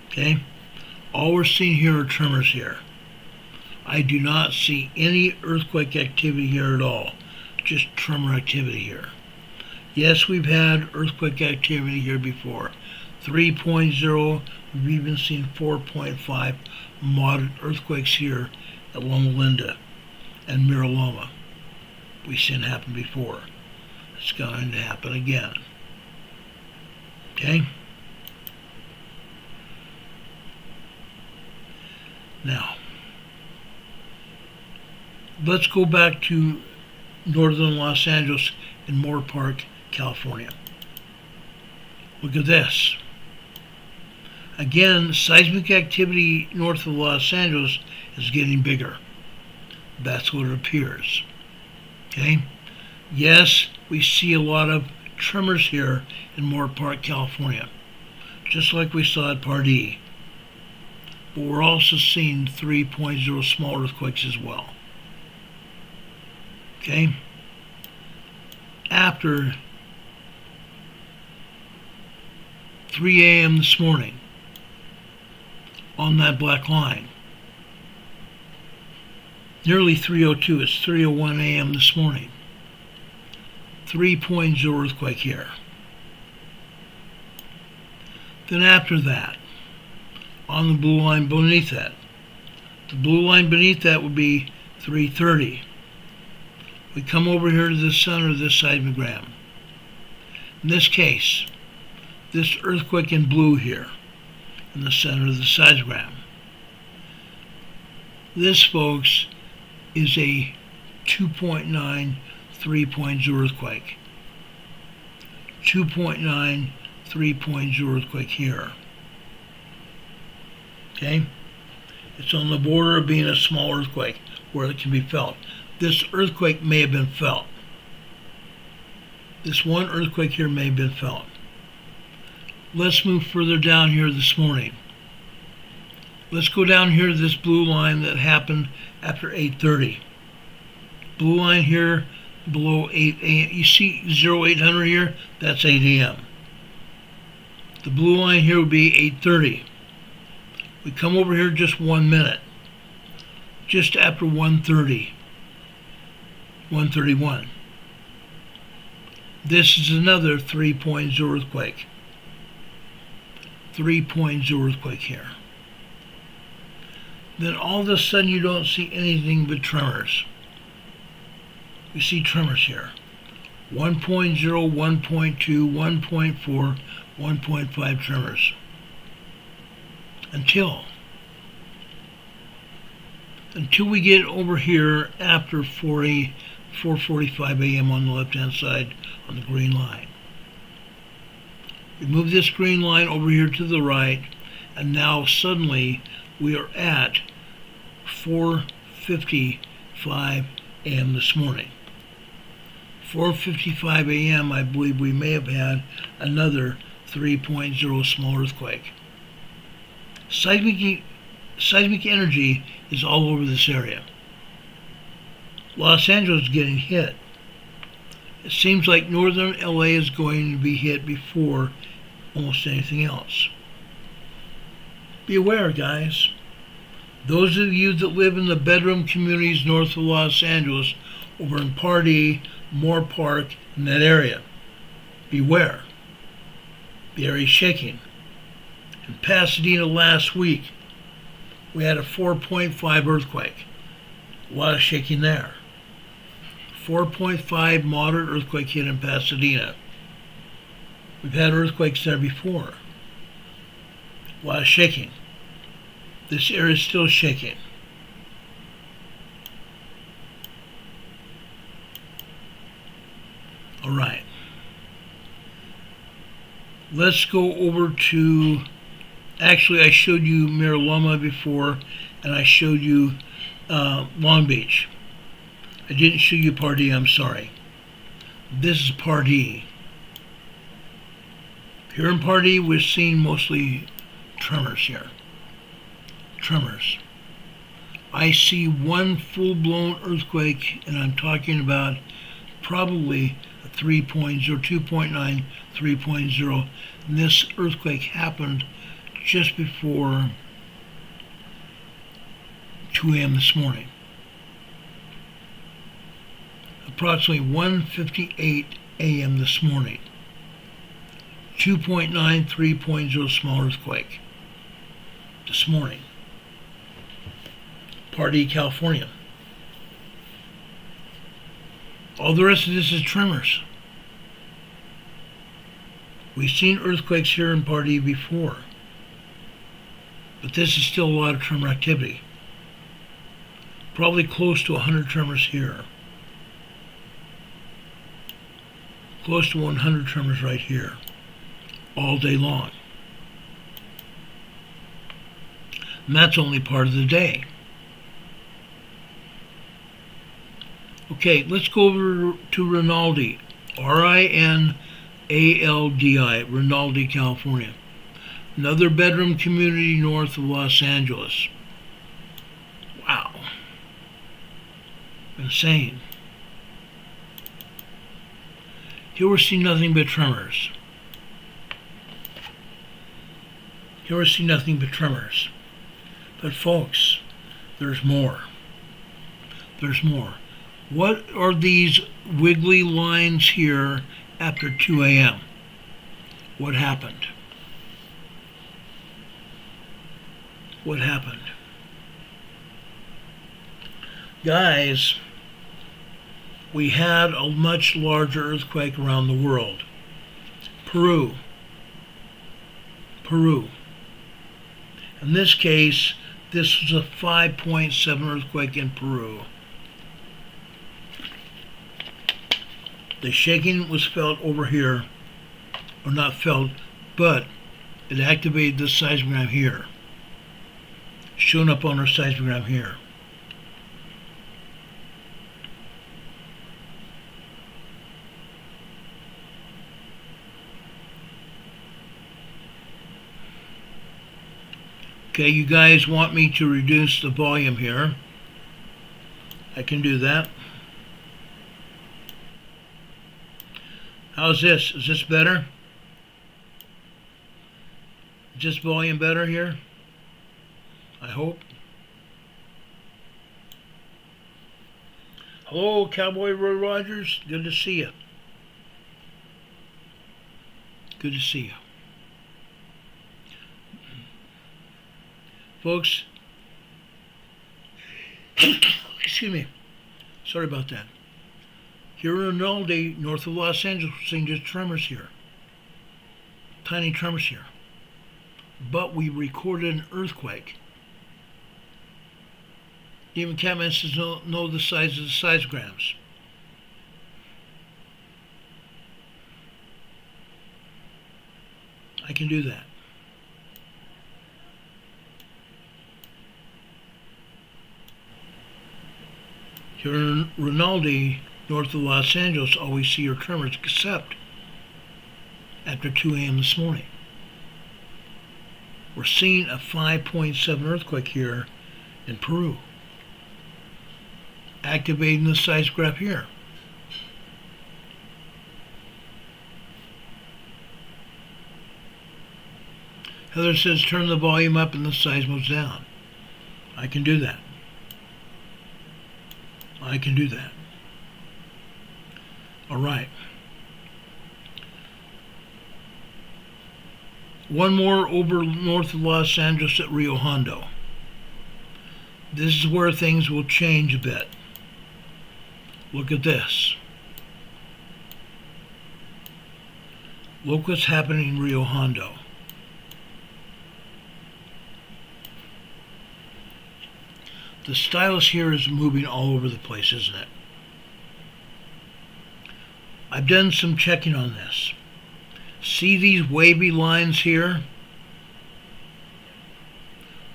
Okay? All we're seeing here are tremors here. I do not see any earthquake activity here at all. Just tremor activity here. Yes, we've had earthquake activity here before. 3.0, we've even seen 4.5 moderate earthquakes here at Loma Linda and Mariloma. We've seen it happen before. It's going to happen again. Okay? Now, let's go back to northern Los Angeles in Moore Park, California. Look at this. Again, seismic activity north of Los Angeles is getting bigger. That's what it appears. Okay? Yes, we see a lot of tremors here in Moore Park, California, just like we saw at Pardee. But we're also seeing 3.0 small earthquakes as well. Okay? After 3 a.m. this morning, on that black line, nearly 3:02, it's 3:01 a.m. this morning, 3.0 earthquake here. Then after that, on the blue line beneath that, the blue line beneath that would be 3:30. We come over here to the center of this seismogram. In this case, this earthquake in blue here, in the center of the seismogram. This, folks, is a 2.9, 3.0 earthquake. 2.9, 3.0 earthquake here. Okay? It's on the border of being a small earthquake where it can be felt. This earthquake may have been felt. This one earthquake here may have been felt. Let's move further down here this morning. Let's go down here to this blue line that happened after 8:30. Blue line here below 8 a.m. You see 0800 here? That's 8 a.m. The blue line here would be 8:30. We come over here just 1 minute. Just after 1:30. 1:31. This is another 3.0 earthquake. 3.0 earthquake here. Then all of a sudden you don't see anything but tremors. You see tremors here. 1.0, 1.2, 1.4, 1.5 tremors. Until we get over here after 4:45 a.m. on the left-hand side on the green line. We move this green line over here to the right, and now suddenly we are at 4:55 a.m. this morning. 4:55 a.m. I believe we may have had another 3.0 small earthquake. Seismic energy is all over this area. Los Angeles is getting hit. It seems like northern LA is going to be hit before almost anything else. Be aware, guys. Those of you that live in the bedroom communities north of Los Angeles, over in Pardee, Moore Park, in that area, beware. The area is shaking. In Pasadena last week, we had a 4.5 earthquake. A lot of shaking there. 4.5 moderate earthquake hit in Pasadena. We've had earthquakes there before. A lot of shaking. This area is still shaking. All right. Let's go over to, actually I showed you Miraloma before, and I showed you Long Beach. I didn't show you Pardee, I'm sorry. This is Pardee. Here in Pardee, we're seeing mostly tremors here. Tremors. I see one full-blown earthquake, and I'm talking about probably a 3.0, 2.9, 3.0. And this earthquake happened just before 2 a.m. this morning. Approximately 1:58 a.m. this morning. 2.9, 3.0 small earthquake this morning. Pardee, California. All the rest of this is tremors. We've seen earthquakes here in Pardee before, but this is still a lot of tremor activity. Probably close to 100 tremors here. Close to 100 tremors right here, all day long. And that's only part of the day. Okay, let's go over to Rinaldi, R-I-N-A-L-D-I, Rinaldi, California. Another bedroom community north of Los Angeles. Wow. Insane. Here we see nothing but tremors. Here we see nothing but tremors. But folks, there's more. There's more. What are these wiggly lines here after 2 a.m.? What happened? What happened? Guys, we had a much larger earthquake around the world. Peru. In this case, this was a 5.7 earthquake in Peru. The shaking was felt over here, or not felt, but it activated this seismogram here, shown up on our seismogram here. Okay, you guys want me to reduce the volume here. I can do that. How's this? Is this better? Is this volume better here? I hope. Hello, Cowboy Roy Rogers. Good to see you. Good to see you. Folks, excuse me, sorry about that. Here in Uvalde, north of Los Angeles, we're seeing just tremors here. Tiny tremors here. But we recorded an earthquake. Even Catman says know the size of the seismograms. I can do that. Here in Rinaldi, north of Los Angeles, all we see are tremors, except after 2 a.m. this morning. We're seeing a 5.7 earthquake here in Peru, activating the seismograph here. Heather says turn the volume up and the seismos down. I can do that. I can do that. All right. One more over north of Los Angeles at Rio Hondo. This is where things will change a bit. Look at this. Look what's happening in Rio Hondo. The stylus here is moving all over the place, isn't it? I've done some checking on this. See these wavy lines here?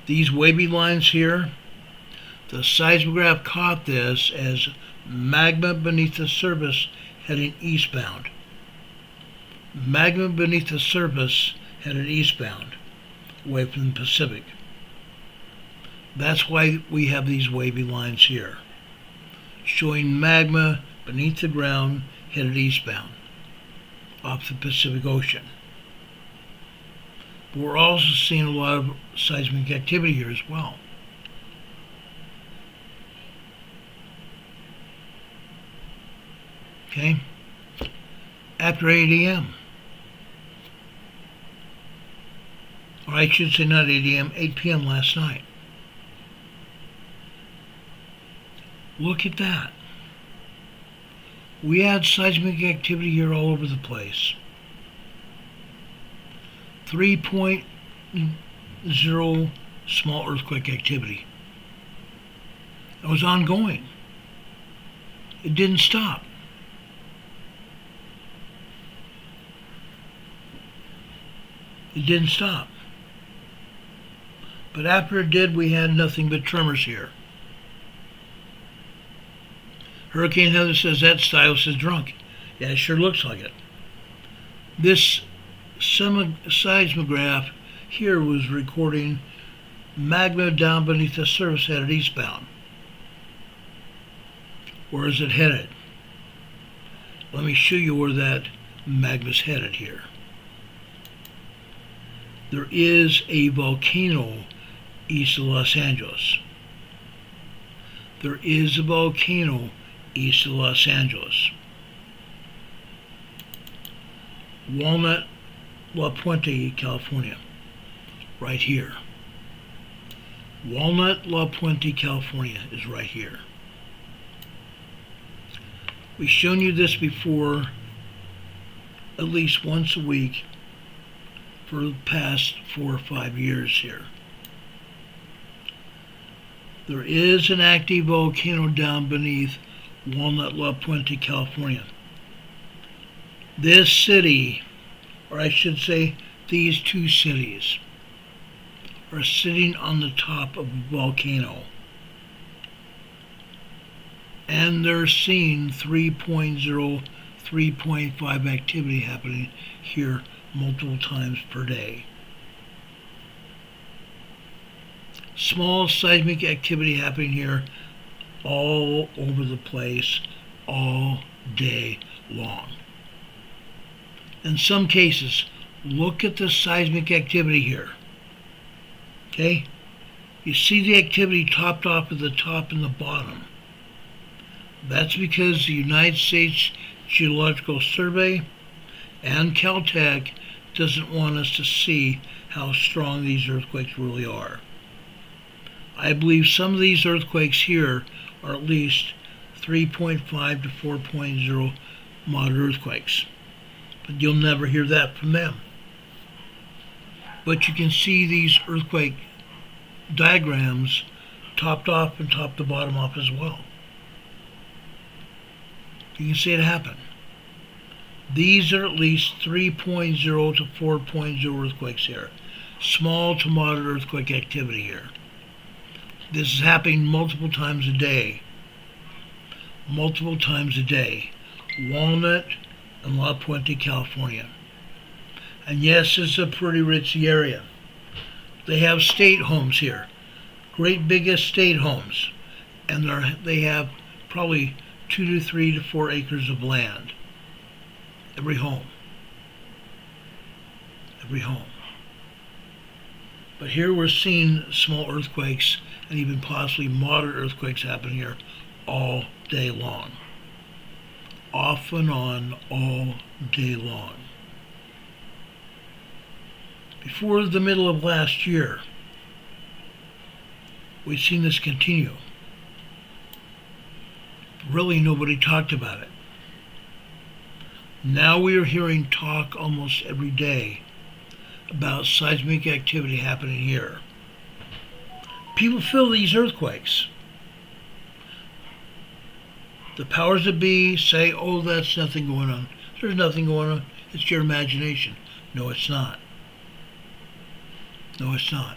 These wavy lines here? The seismograph caught this as magma beneath the surface heading eastbound. Magma beneath the surface headed eastbound, away from the Pacific. That's why we have these wavy lines here, showing magma beneath the ground headed eastbound, off the Pacific Ocean. But we're also seeing a lot of seismic activity here as well. Okay? After 8 a.m. Or I should say not 8 a.m., 8 p.m. last night. Look at that. We had seismic activity here all over the place. 3.0 small earthquake activity. It was ongoing. It didn't stop. It didn't stop. But after it did, we had nothing but tremors here. Hurricane Heather says that stylus is drunk. Yeah, it sure looks like it. This seismograph here was recording magma down beneath the surface headed eastbound. Where is it headed? Let me show you where that magma's headed here. There is a volcano east of Los Angeles. There is a volcano east of Los Angeles. Walnut, La Puente, California, right here. Walnut, La Puente, California is right here. We've shown you this before at least once a week for the past 4 or 5 years here. There is an active volcano down beneath Walnut, La Puente, California. This city, or I should say these two cities, are sitting on the top of a volcano. And they're seeing 3.0, 3.5 activity happening here multiple times per day. Small seismic activity happening here all over the place all day long. In some cases, look at the seismic activity here. Okay? You see the activity topped off at the top and the bottom. That's because the United States Geological Survey and Caltech doesn't want us to see how strong these earthquakes really are. I believe some of these earthquakes here are at least 3.5 to 4.0 moderate earthquakes. But you'll never hear that from them. But you can see these earthquake diagrams topped off and top to bottom off as well. You can see it happen. These are at least 3.0 to 4.0 earthquakes here. Small to moderate earthquake activity here. This is happening multiple times a day. Multiple times a day. Walnut and La Puente, California. And yes, it's a pretty rich area. They have state homes here. Great big estate homes. And they have probably 2 to 3 to 4 acres of land. Every home. Every home. But here we're seeing small earthquakes and even possibly moderate earthquakes happen here all day long. Off and on all day long. Before the middle of last year, we've seen this continue. Really, nobody talked about it. Now we are hearing talk almost every day about seismic activity happening here. People feel these earthquakes. The powers that be say, oh, that's nothing going on. There's nothing going on. It's your imagination. No, it's not. No, it's not.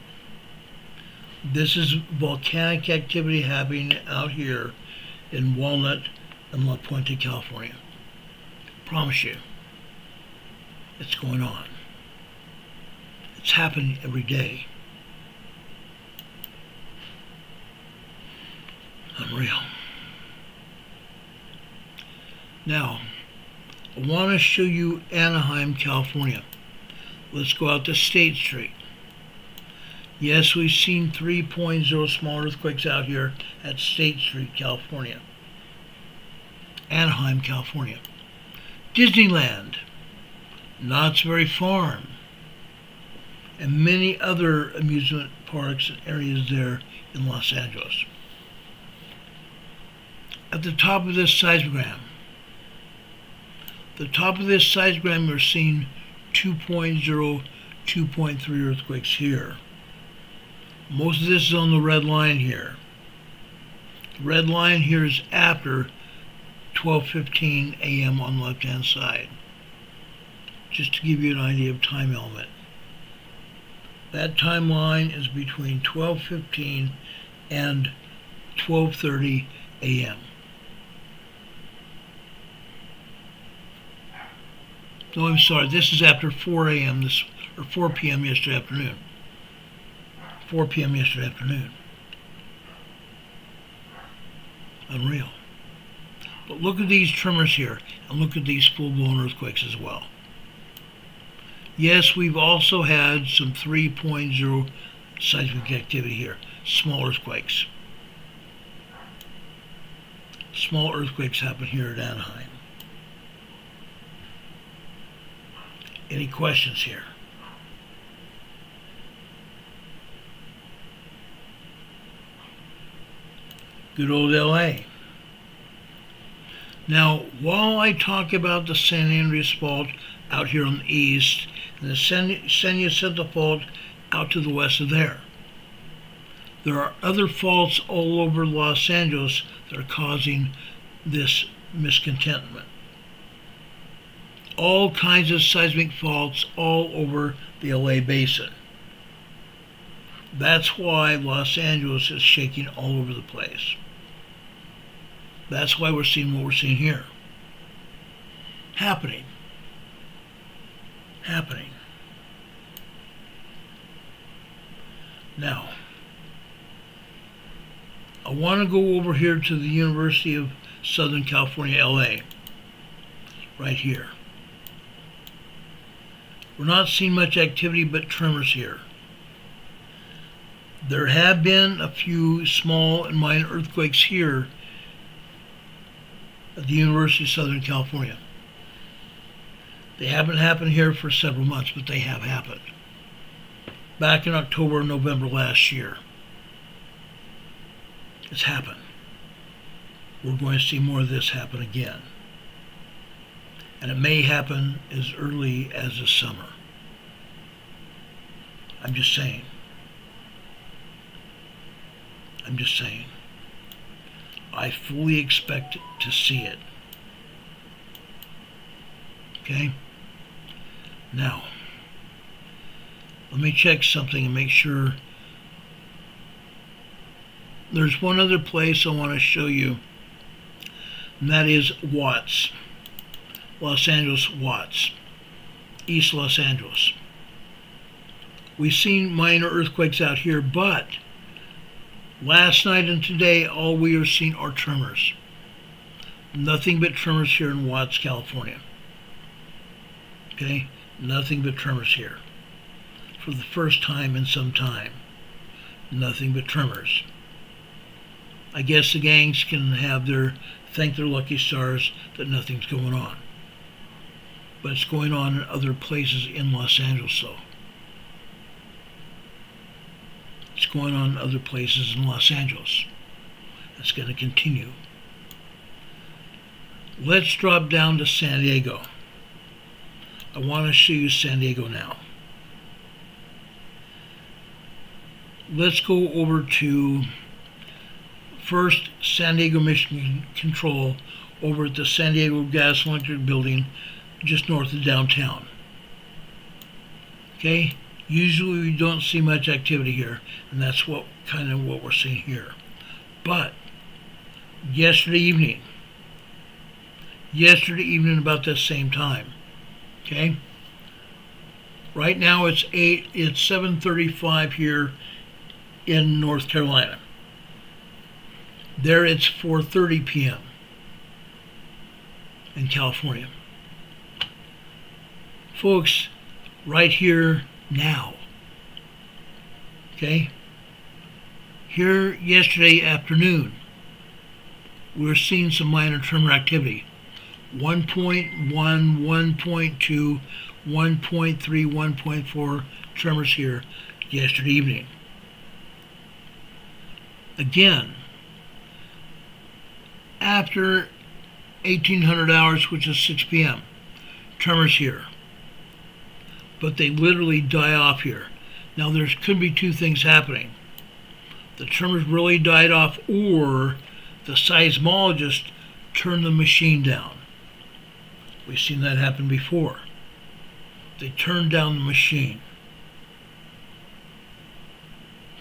This is volcanic activity happening out here in Walnut and La Puente, California. Promise you, it's going on. It's happening every day. Unreal. Now, I want to show you Anaheim, California. Let's go out to State Street. Yes, we've seen 3.0 small earthquakes out here at State Street, California. Anaheim, California. Disneyland, Knott's Berry Farm, and many other amusement parks and areas there in Los Angeles. At the top of this seismogram, we're seeing 2.0, 2.3 earthquakes here. Most of this is on the red line here. The red line here is after 12:15 a.m. on the left-hand side. Just to give you an idea of time element. That timeline is between 12:15 and 12:30 a.m. No, I'm sorry. This is after 4 a.m. or 4 p.m. yesterday afternoon. 4 p.m. yesterday afternoon. Unreal. But look at these tremors here, and look at these full-blown earthquakes as well. Yes, we've also had some 3.0 seismic activity here. Small earthquakes. Small earthquakes happen here at Anaheim. Any questions here? Good old LA. Now, while I talk about the San Andreas Fault out here on the east, and the San Jacinto Fault out to the west of there are other faults all over Los Angeles that are causing this miscontentment. All kinds of seismic faults all over the LA basin. That's why Los Angeles is shaking all over the place. That's why we're seeing what we're seeing here. Happening. Now, I want to go over here to the University of Southern California, LA. Right here. We're not seeing much activity but tremors here. There have been a few small and minor earthquakes here at the University of Southern California. They haven't happened here for several months, but they have happened. Back in October and November last year. It's happened. We're going to see more of this happen again. And it may happen as early as the summer. I'm just saying. I fully expect to see it. Okay? Now, let me check something and make sure. There's one other place I want to show you, and that is Watts. Los Angeles, Watts. East Los Angeles. We've seen minor earthquakes out here, but last night and today, all we are seeing are tremors. Nothing but tremors here in Watts, California. Okay? Nothing but tremors here. For the first time in some time. Nothing but tremors. I guess the gangs can thank their lucky stars that nothing's going on. But it's going on in other places in Los Angeles, though. It's going on in other places in Los Angeles. That's going to continue. Let's drop down to San Diego. I want to show you San Diego now. Let's go over to first San Diego Mission Control over at the San Diego Gas and Electric Building just north of downtown. Okay? Usually we don't see much activity here, and that's what we're seeing here. But yesterday evening about the same time, okay? Right now it's 7:35 here in North Carolina. There it's 4:30 p.m. in California. Folks, right here now. Okay? Here yesterday afternoon, we were seeing some minor tremor activity. 1.1, 1.2, 1.3, 1.4 tremors here yesterday evening. Again, after 1800 hours, which is 6 p.m., tremors here. But they literally die off here. Now there could be two things happening. The tremors really died off, or the seismologist turned the machine down. We've seen that happen before. They turned down the machine.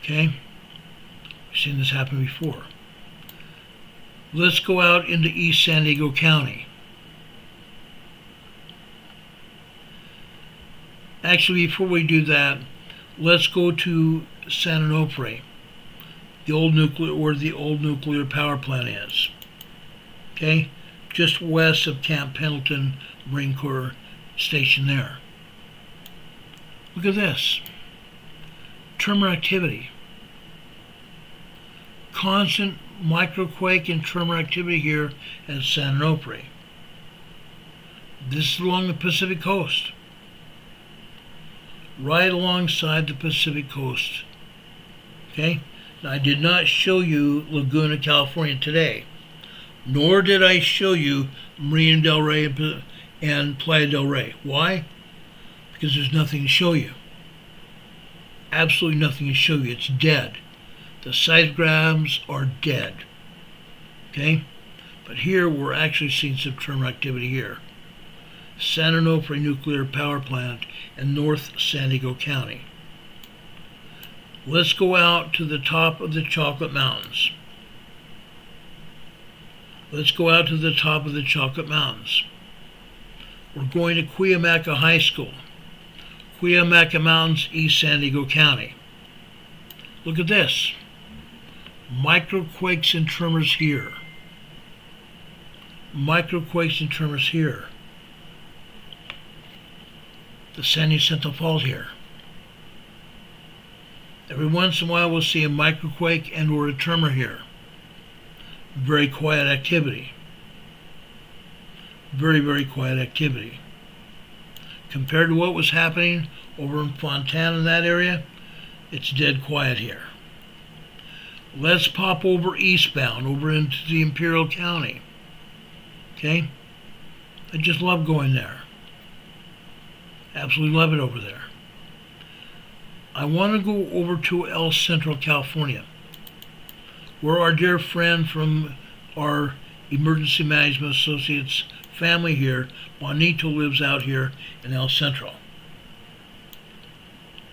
Okay? We've seen this happen before. Let's go out into East San Diego County. Actually, before we do that, let's go to San Onofre, where the old nuclear power plant is. Okay? Just west of Camp Pendleton Marine Corps Station there. Look at this. Tremor activity. Constant microquake and tremor activity here at San Onofre. This is along the Pacific coast. Right alongside the Pacific coast. Okay? Now, I did not show you Laguna, California today, nor did I show you Marina del Rey and Playa del Rey. Why? Because there's nothing to show you. Absolutely nothing to show you. It's dead. The seismographs are dead. Okay? But here we're actually seeing some tremor activity here. San Onofre Nuclear Power Plant in North San Diego County. Let's go out to the top of the Chocolate Mountains. Let's go out to the top of the Chocolate Mountains. We're going to Cuyamaca High School. Cuyamaca Mountains, East San Diego County. Look at this. Microquakes and tremors here. Microquakes and tremors here. The San Jacinto Fault here. Every once in a while we'll see a microquake and or a tremor here. Very quiet activity. Very, very quiet activity. Compared to what was happening over in Fontana in that area, it's dead quiet here. Let's pop over eastbound, over into the Imperial County. Okay? I just love going there. Absolutely love it over there. I want to go over to El Centro, California, where our dear friend from our Emergency Management Associates family here, Juanito, lives out here in El Centro.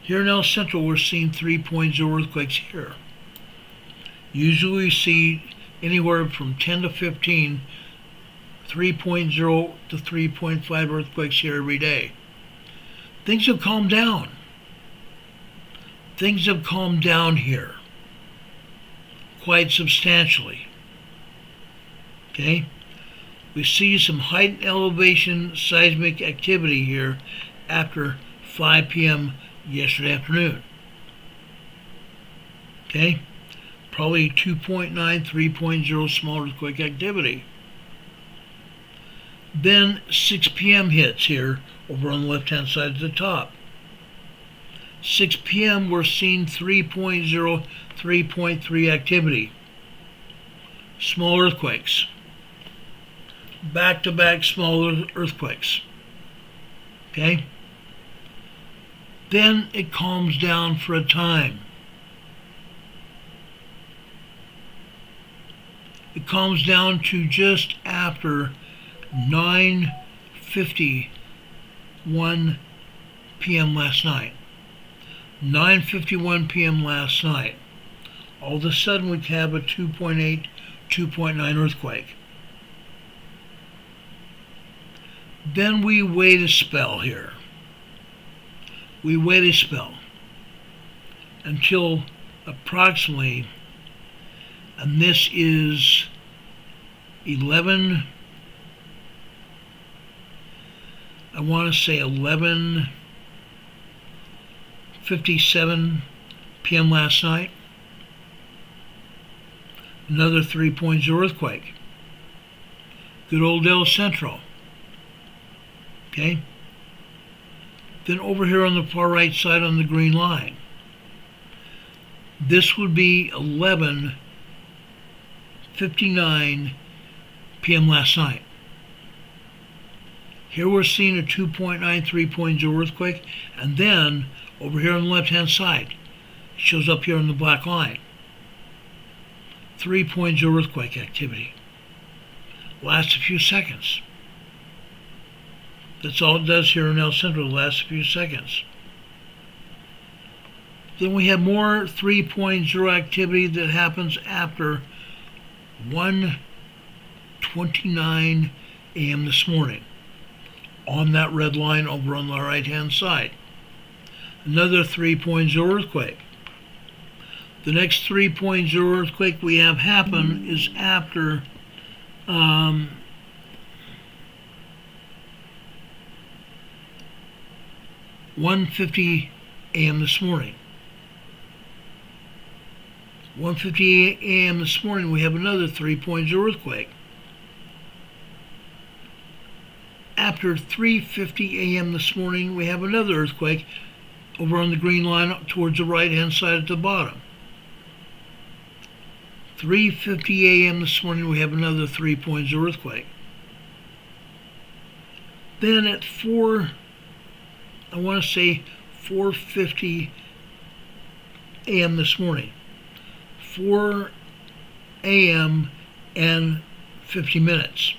Here in El Centro, we're seeing 3.0 earthquakes here. Usually we see anywhere from 10 to 15, 3.0 to 3.5 earthquakes here every day. Things have calmed down. Things have calmed down here quite substantially. Okay? We see some heightened elevation seismic activity here after 5 p.m. yesterday afternoon. Okay? Probably 2.9, 3.0 small earthquake activity. Then 6 p.m. hits here over on the left-hand side of the top. 6 p.m. we're seeing 3.0, 3.3 activity. Small earthquakes. Back-to-back small earthquakes. Okay? Then it calms down for a time. It calms down to just after 9:51 p.m. last night. 9:51 p.m. last night. All of a sudden we have a 2.8, 2.9 earthquake. Then we wait a spell here. We wait a spell until approximately, and this is 11, I want to say 11:57 p.m. last night. Another 3.0 earthquake. Good old El Centro. Okay? Then over here on the far right side on the green line, this would be 11:59 p.m. last night. Here we're seeing a 2.9, 3.0 earthquake, and then over here on the left-hand side, it shows up here on the black line, 3.0 earthquake activity. Lasts a few seconds. That's all it does here in El Centro, lasts a few seconds. Then we have more 3.0 activity that happens after 1:29 a.m. this morning, on that red line over on the right-hand side. Another 3.0 earthquake. The next 3.0 earthquake we have happen is after 1:50 a.m. this morning. 1:50 a.m. this morning we have another 3.0 earthquake. After 3:50 a.m. this morning we have another earthquake over on the green line towards the right-hand side at the bottom. 3:50 a.m. this morning we have another 3.0 earthquake. Then at 4:50 a.m. this morning, 4 a.m. and 50 minutes,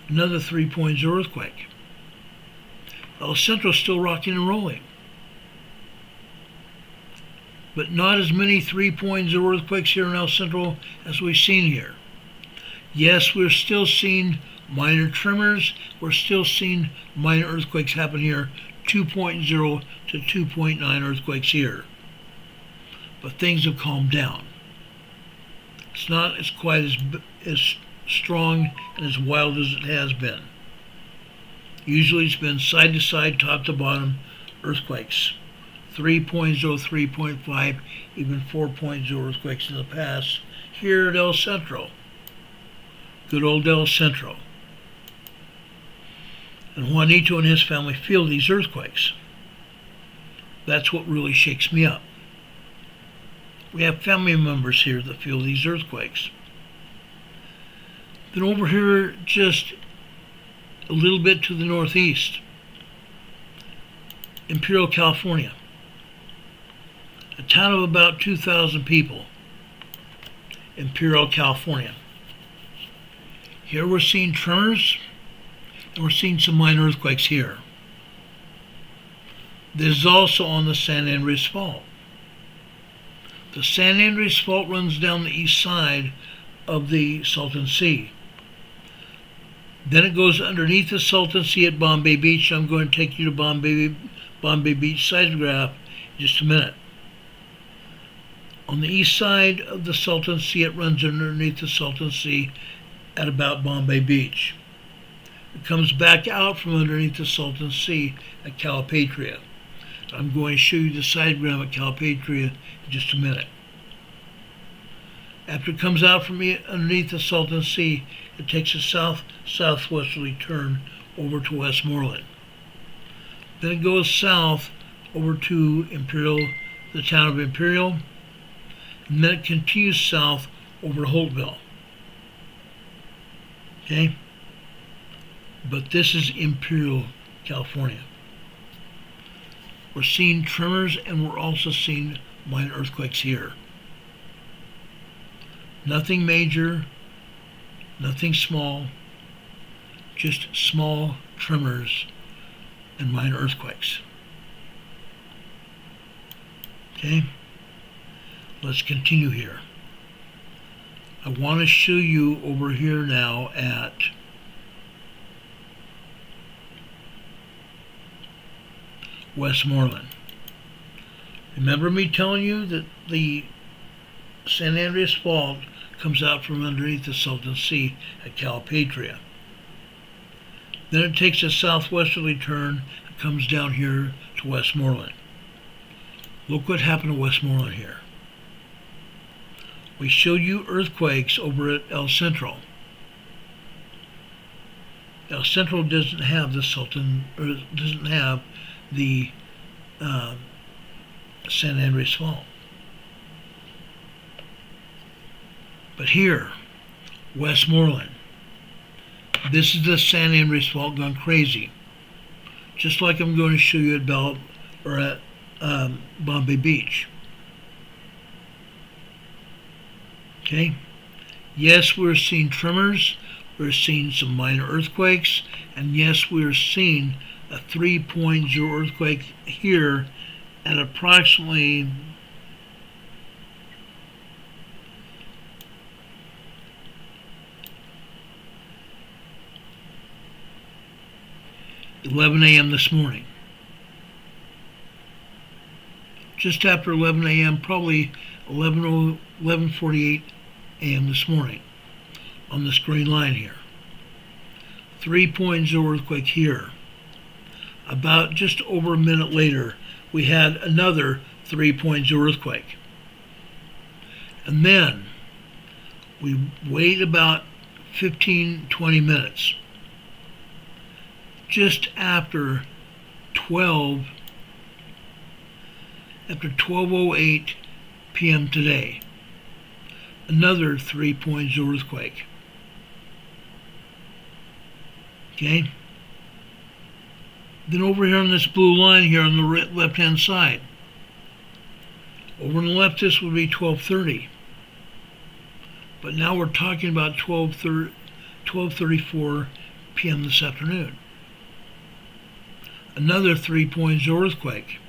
another 3.0 earthquake. El Centro's still rocking and rolling, but not as many 3.0 earthquakes here in El Centro as we've seen here. Yes, we're still seeing minor tremors. We're still seeing minor earthquakes happen here, 2.0 to 2.9 earthquakes here. But things have calmed down. It's not as quite as strong and as wild as it has been. Usually it's been side to side, top to bottom earthquakes. 3.0, 3.5, even 4.0 earthquakes in the past here at El Centro. Good old El Centro. And Juanito and his family feel these earthquakes. That's what really shakes me up. We have family members here that feel these earthquakes. Then over here, just a little bit to the northeast, Imperial, California. A town of about 2,000 people. Imperial, California. Here we're seeing tremors, and we're seeing some minor earthquakes here. This is also on the San Andreas Fault. The San Andreas Fault runs down the east side of the Salton Sea. Then it goes underneath the Salton Sea at Bombay Beach. I'm going to take you to Bombay Beach seismograph in just a minute. On the east side of the Salton Sea, it runs underneath the Salton Sea at about Bombay Beach. It comes back out from underneath the Salton Sea at Calipatria. I'm going to show you the seismogram at Calipatria in just a minute. After it comes out from underneath the Salton Sea, it takes a southwesterly turn over to Westmoreland. Then it goes south over to Imperial, the town of Imperial, and then it continues south over to Holtville. Okay? But this is Imperial, California. We're seeing tremors, and we're also seeing minor earthquakes here. Nothing major, nothing small, just small tremors and minor earthquakes. Okay? Let's continue here. I want to show you over here now at Westmoreland. Remember me telling you that the San Andreas Fault comes out from underneath the Salton Sea at Calipatria. Then it takes a southwesterly turn and comes down here to Westmoreland. Look what happened to Westmoreland here. We showed you earthquakes over at El Centro. El Centro doesn't have the San Andreas Fault. But here, Westmoreland, this is the San Andreas Fault gone crazy. Just like I'm going to show you at Bombay Beach. Okay? Yes, we're seeing tremors, we're seeing some minor earthquakes, and yes, we're seeing a 3.0 earthquake here at approximately 11 a.m. this morning. Just after 11 a.m., probably 11:48 a.m. this morning on this green line here. 3.0 earthquake here. About just over a minute later, we had another 3.0 earthquake. And then we wait about 15-20 minutes. Just after 12:08 p.m. today, another 3.0 earthquake. Okay? Then over here on this blue line here on the left-hand side, over on the left this would be 12:30. But now we're talking about 12:34 p.m. this afternoon. Another 3.0 earthquake.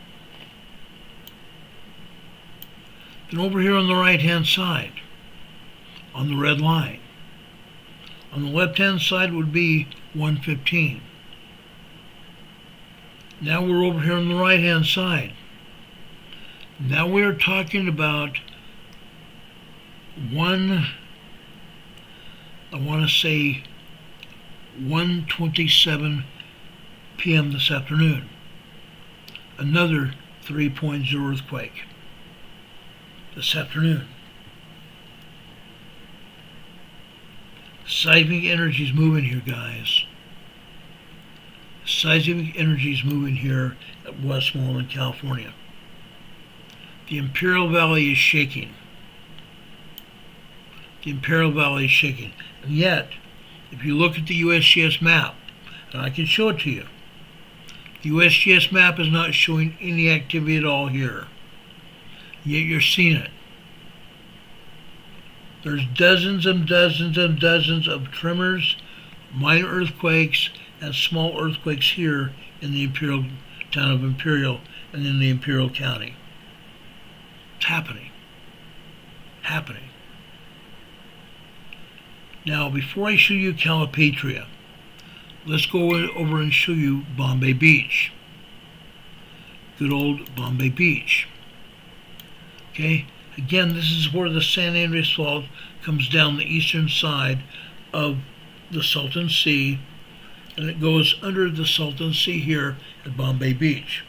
Then over here on the right-hand side, on the red line, on the left-hand side would be 1:15. Now we're over here on the right-hand side. Now we're talking about 1:27 p.m. this afternoon. Another 3.0 earthquake this afternoon. Seismic energy is moving here, guys. Seismic energy is moving here at Westmoreland, California. The Imperial Valley is shaking. The Imperial Valley is shaking. And yet, if you look at the USGS map, and I can show it to you, the USGS map is not showing any activity at all here. Yet you're seeing it. There's dozens and dozens and dozens of tremors, minor earthquakes, and small earthquakes here in the Imperial town of Imperial and in the Imperial County. It's happening. Happening. Now, before I show you Calipatria, let's go over and show you Bombay Beach. Good old Bombay Beach. Okay, again, this is where the San Andreas Fault comes down the eastern side of the Salton Sea, and it goes under the Salton Sea here at Bombay Beach.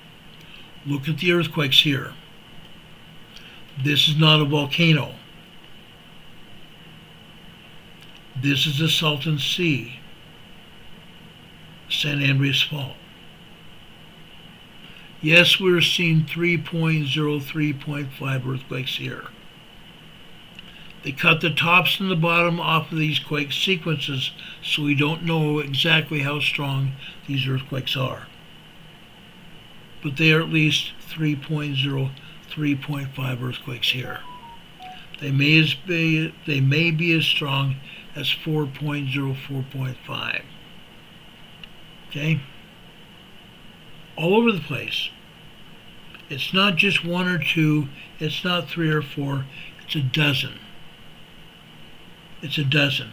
Look at the earthquakes here. This is not a volcano. This is the Salton Sea, San Andreas Fault. Yes, we're seeing 3.0, 3.5 earthquakes here. They cut the tops and the bottom off of these quake sequences, so we don't know exactly how strong these earthquakes are. But they are at least 3.0, 3.5 earthquakes here. They may be as strong as 4.0, 4.5. Okay? All over the place. It's not just one or two, it's not three or four, it's a dozen. It's a dozen.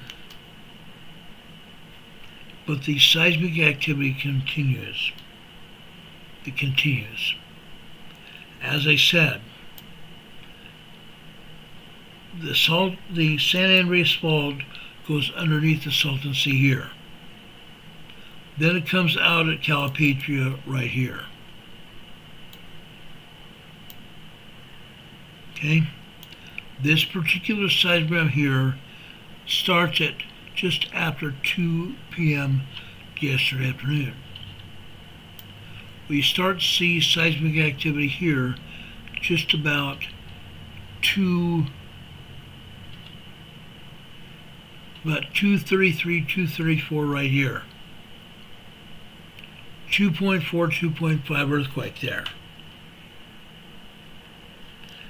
But the seismic activity continues. It continues. As I said, the San Andreas Fault goes underneath the Salton Sea here. Then it comes out at Calipatria right here. Okay? This particular seismogram here starts at just after 2 p.m. yesterday afternoon. We start to see seismic activity here just about 2:33, 2:34 right here. 2.4, 2.5 earthquake there.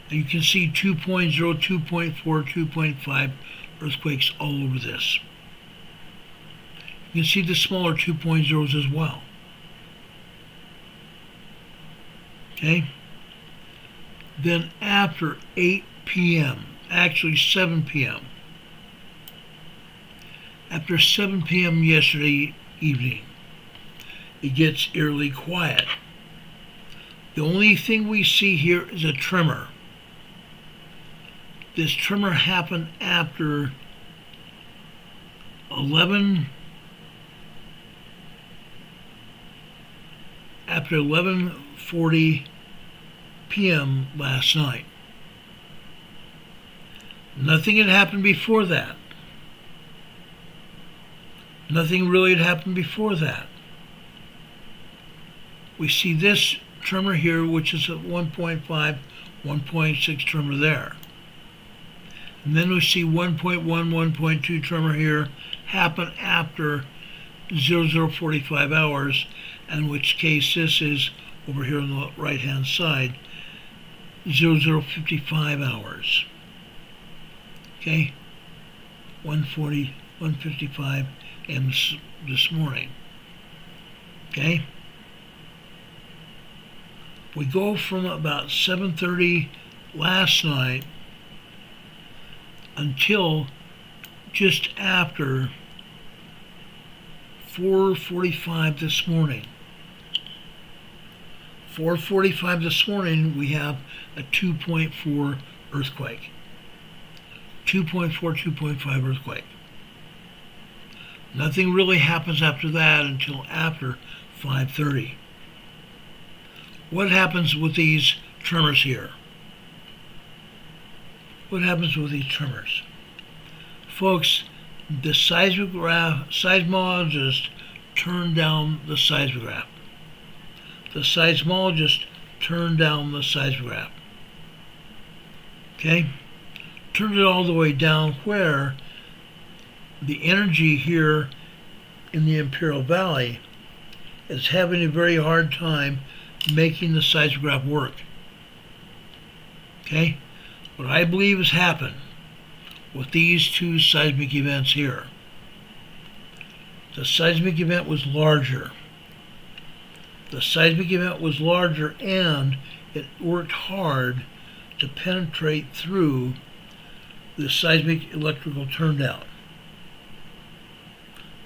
And you can see 2.0, 2.4, 2.5 earthquakes all over this. You can see the smaller 2.0s as well. Okay? Then after 8 p.m., actually 7 p.m., after 7 p.m. yesterday evening, it gets eerily quiet. The only thing we see here is a tremor. This tremor happened after 11:40 p.m. last night. Nothing had happened before that. Nothing really had happened before that. We see this tremor here, which is a 1.5, 1.6 tremor there. And then we see 1.1, 1.2 tremor here happen after 0045 hours, in which case this is over here on the right hand side, 0055 hours. Okay? 1:40, 1:55 a.m. this morning. Okay? We go from about 7:30 last night until just after 4:45 this morning. 4:45 this morning, we have a 2.4 earthquake. 2.4, 2.5 earthquake. Nothing really happens after that until after 5:30. What happens with these tremors here? What happens with these tremors? Folks, the seismologist turned down the seismograph. The seismologist turned down the seismograph. Okay? Turned it all the way down where the energy here in the Imperial Valley is having a very hard time making the seismograph work. Okay? What I believe has happened with these two seismic events here. The seismic event was larger. The seismic event was larger, and it worked hard to penetrate through the seismic electrical turndown.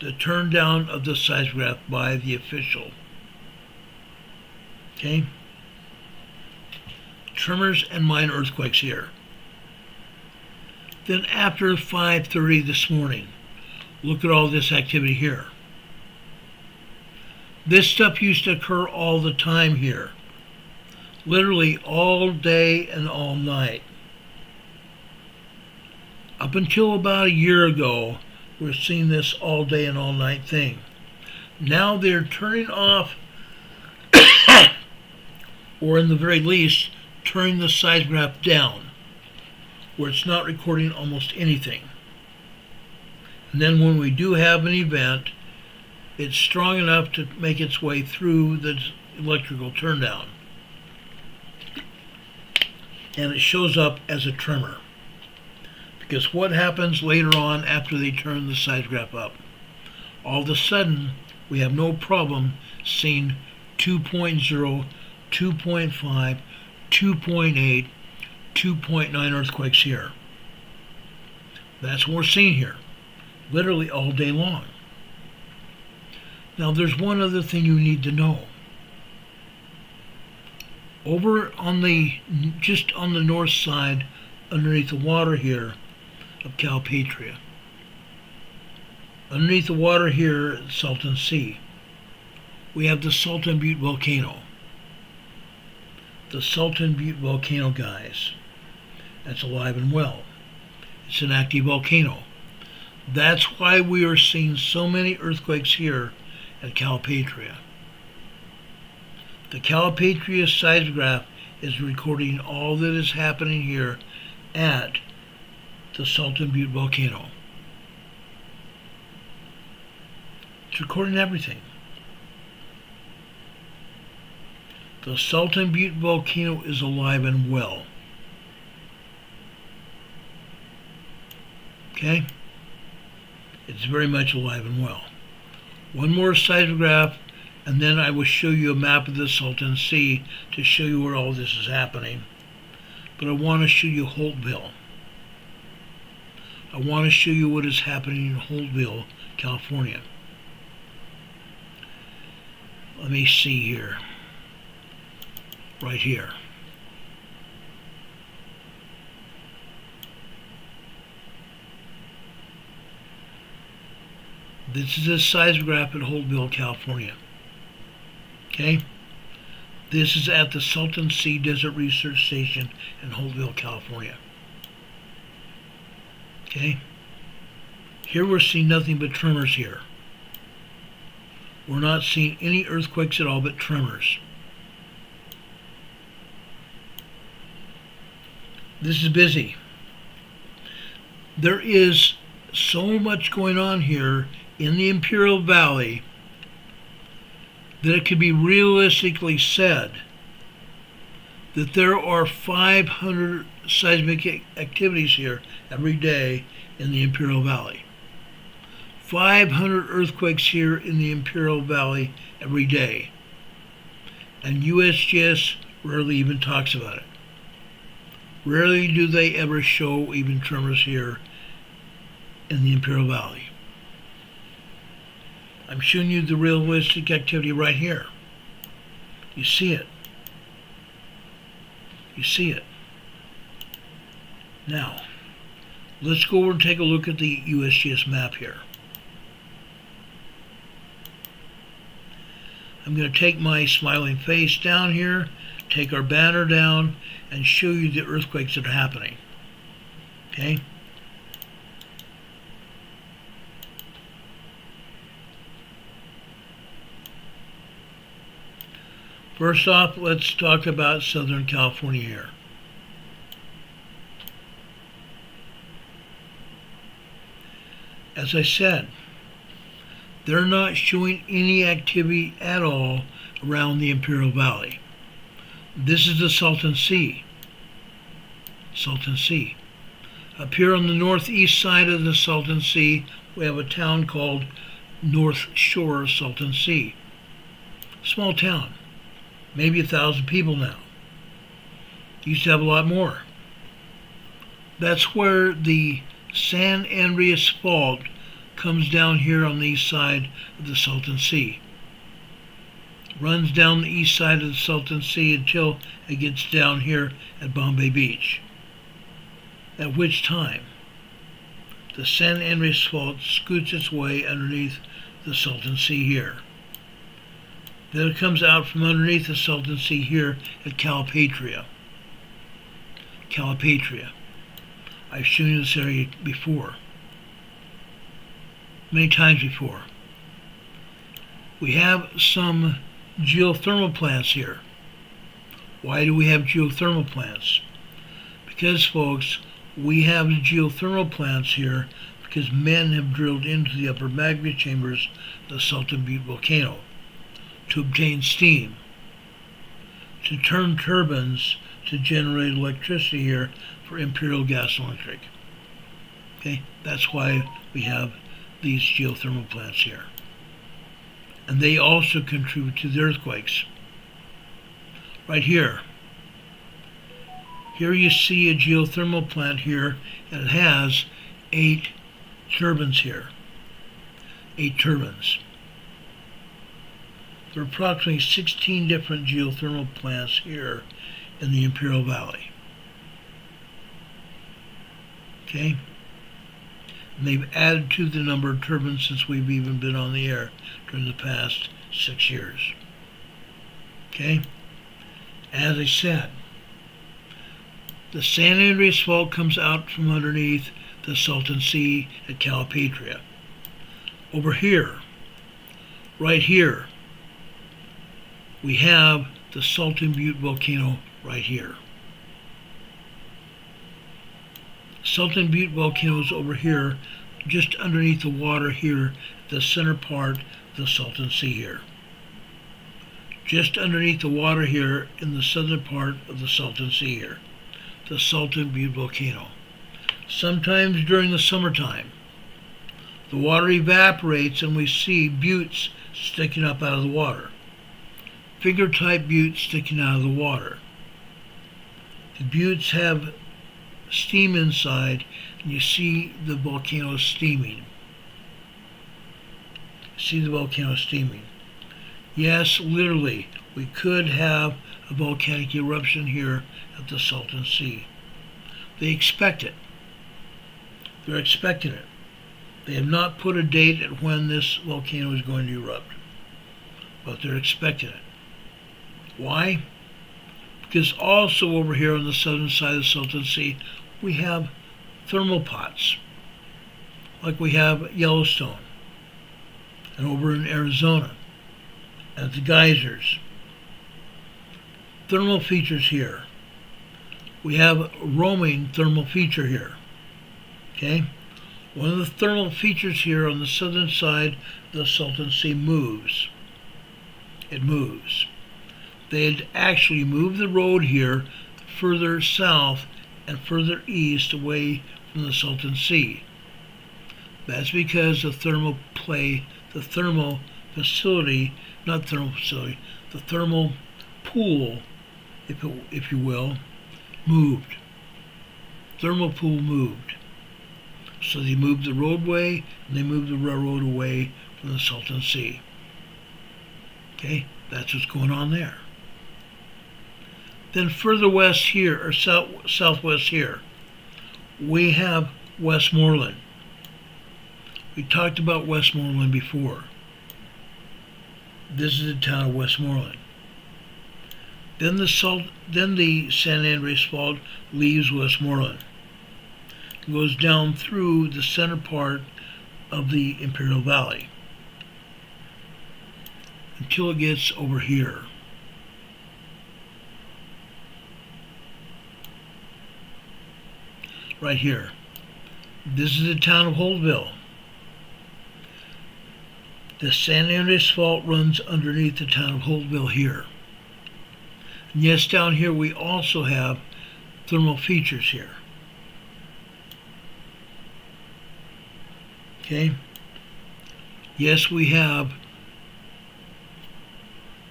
The turndown of the seismograph by the official. Okay? Tremors and minor earthquakes here. Then after 5:30 this morning, look at all this activity here. This stuff used to occur all the time here. Literally all day and all night. Up until about a year ago, we're seeing this all day and all night thing. Now they're turning off, or in the very least, turning the seismograph down, where it's not recording almost anything. And then when we do have an event, it's strong enough to make its way through the electrical turndown. And it shows up as a tremor. Because what happens later on after they turn the seismograph up? All of a sudden, we have no problem seeing 2.0, 2.5, 2.8, 2.9 earthquakes here. That's what we're seeing here, literally all day long. Now there's one other thing you need to know. Over on the, just on the north side, underneath the water here of Calpatria, underneath the water here at Salton Sea, we have the Salton Butte Volcano. The Salton Butte Volcano, guys. That's alive and well. It's an active volcano. That's why we are seeing so many earthquakes here at Calpatria. The Calpatria seismograph is recording all that is happening here at the Salton Butte Volcano. It's recording everything. The Salton Butte Volcano is alive and well. Okay? It's very much alive and well. One more seismograph, and then I will show you a map of the Salton Sea to show you where all this is happening. But I want to show you Holtville. I want to show you what is happening in Holtville, California. Let me see here. Right here. This is a seismograph at Holtville, California. Okay? This is at the Salton Sea Desert Research Station in Holtville, California. Okay? Here we're seeing nothing but tremors here. We're not seeing any earthquakes at all but tremors. This is busy. There is so much going on here in the Imperial Valley that it could be realistically said that there are 500 seismic activities here every day in the Imperial Valley. 500 earthquakes here in the Imperial Valley every day. And USGS rarely even talks about it. Rarely do they ever show even tremors here in the Imperial Valley. I'm showing you the realistic activity right here. You see it. You see it. Now, let's go over and take a look at the USGS map here. I'm going to take my smiling face down here, take our banner down, and show you the earthquakes that are happening. Okay? First off, let's talk about Southern California here. As I said, they're not showing any activity at all around the Imperial Valley. This is the Salton Sea. Salton Sea. Up here on the northeast side of the Salton Sea, we have a town called North Shore Salton Sea. Small town, maybe 1,000 people now. Used to have a lot more. That's where the San Andreas Fault comes down here on the east side of the Salton Sea. Runs down the east side of the Salton Sea until it gets down here at Bombay Beach. At which time, the San Andreas Fault scoots its way underneath the Salton Sea here. Then it comes out from underneath the Salton Sea here at Calipatria. Calipatria. I've shown you this area before. Many times before. We have some geothermal plants here. Why do we have geothermal plants? Because, folks, we have geothermal plants here because men have drilled into the upper magma chambers of the Salton Butte volcano to obtain steam, to turn turbines to generate electricity here for Imperial Gas and Electric. Okay, that's why we have these geothermal plants here. And they also contribute to the earthquakes. Right here. Here you see a geothermal plant here, and it has 8 turbines here. 8 turbines. There are approximately 16 different geothermal plants here in the Imperial Valley. Okay? And they've added to the number of turbines since we've even been on the air during the past 6 years. Okay? As I said, the San Andreas Fault comes out from underneath the Salton Sea at Calipatria. Over here, right here, we have the Salton Butte volcano right here. Salton Butte volcano is over here, just underneath the water here, the center part of the Salton Sea here. Just underneath the water here in the southern part of the Salton Sea here, the Salton Butte volcano. Sometimes during the summertime, the water evaporates and we see buttes sticking up out of the water. Finger-type buttes sticking out of the water. The buttes have steam inside, and you see the volcano steaming. See the volcano steaming. Yes, literally, we could have a volcanic eruption here at the Salton Sea. They expect it. They're expecting it. They have not put a date at when this volcano is going to erupt, but they're expecting it. Why? Because also over here on the southern side of the Salton Sea, we have thermal pots, like we have at Yellowstone, and over in Arizona, at the geysers. Thermal features here. We have a roaming thermal feature here. Okay? One of the thermal features here on the southern side of the Salton Sea moves. It moves. They had actually moved the road here further south and further east away from the Salton Sea. That's because the thermal facility, not thermal facility, the thermal pool, if you will, moved. Thermal pool moved. So they moved the roadway and they moved the railroad away from the Salton Sea. Okay, that's what's going on there. Then further west here, or southwest here, we have Westmoreland. We talked about Westmoreland before. This is the town of Westmoreland. Then the San Andreas Fault leaves Westmoreland. It goes down through the center part of the Imperial Valley until it gets over here. Right here. This is the town of Holtville. The San Andreas Fault runs underneath the town of Holtville here. And yes, down here we also have thermal features here. Okay? Yes, we have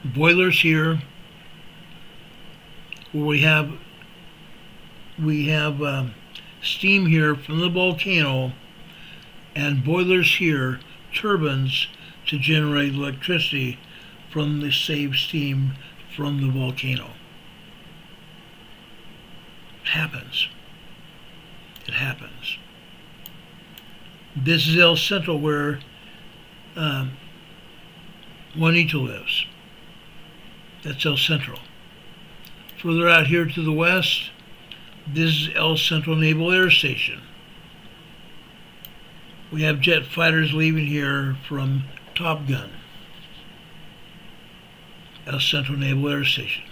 boilers here, where we have steam here from the volcano, and boilers here, turbines to generate electricity from the saved steam from the volcano. It happens. It happens. This is El Centro, where Juanito lives. That's El Centro. Further out here to the west, this is El Centro Naval Air Station. We have jet fighters leaving here from Top Gun. El Centro Naval Air Station.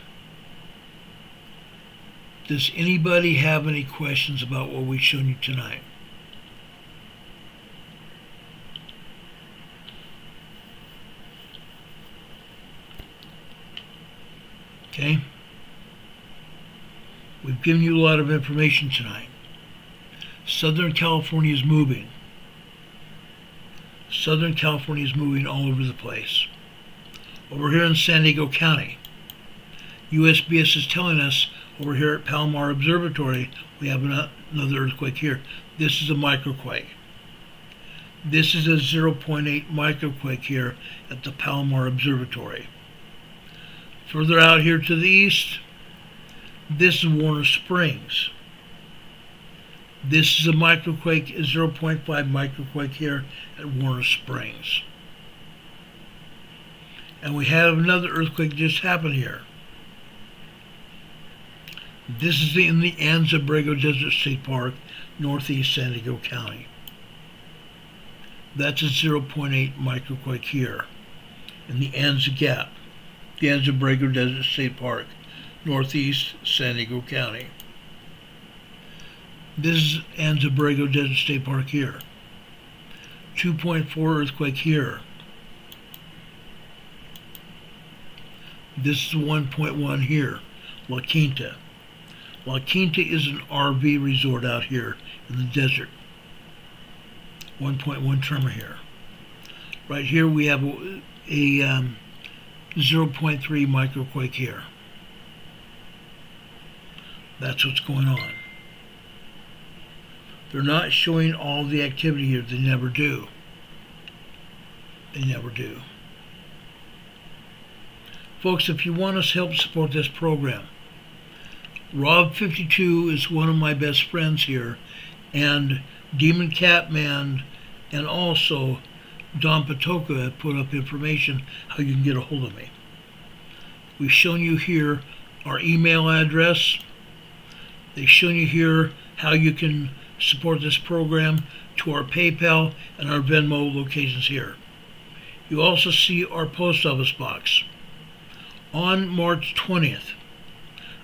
Does anybody have any questions about what we've shown you tonight? Okay? We've given you a lot of information tonight. Southern California is moving. Southern California is moving all over the place. Over here in San Diego County, USGS is telling us over here at Palomar Observatory, we have another earthquake here. This is a microquake. This is a 0.8 microquake here at the Palomar Observatory. Further out here to the east, this is Warner Springs. This is a microquake, a 0.5 microquake here at Warner Springs. And we have another earthquake just happened here. This is in the Anza-Borrego Desert State Park, northeast San Diego County. That's a 0.8 microquake here in the Anza Gap, the Anza-Borrego Desert State Park, northeast San Diego County. This is Anza-Borrego Desert State Park here. 2.4 earthquake here. This is 1.1 here, La Quinta. La Quinta is an RV resort out here in the desert. 1.1 tremor here. Right here we have a 0.3 microquake here. That's what's going on. They're not showing all the activity here. They never do. They never do. Folks, if you want us to help support this program, Rob52 is one of my best friends here, and Demon Catman and also Don Patoka have put up information how you can get a hold of me. We've shown you here our email address. They've shown you here how you can support this program to our PayPal and our Venmo locations here. You also see our post office box. On March 20th,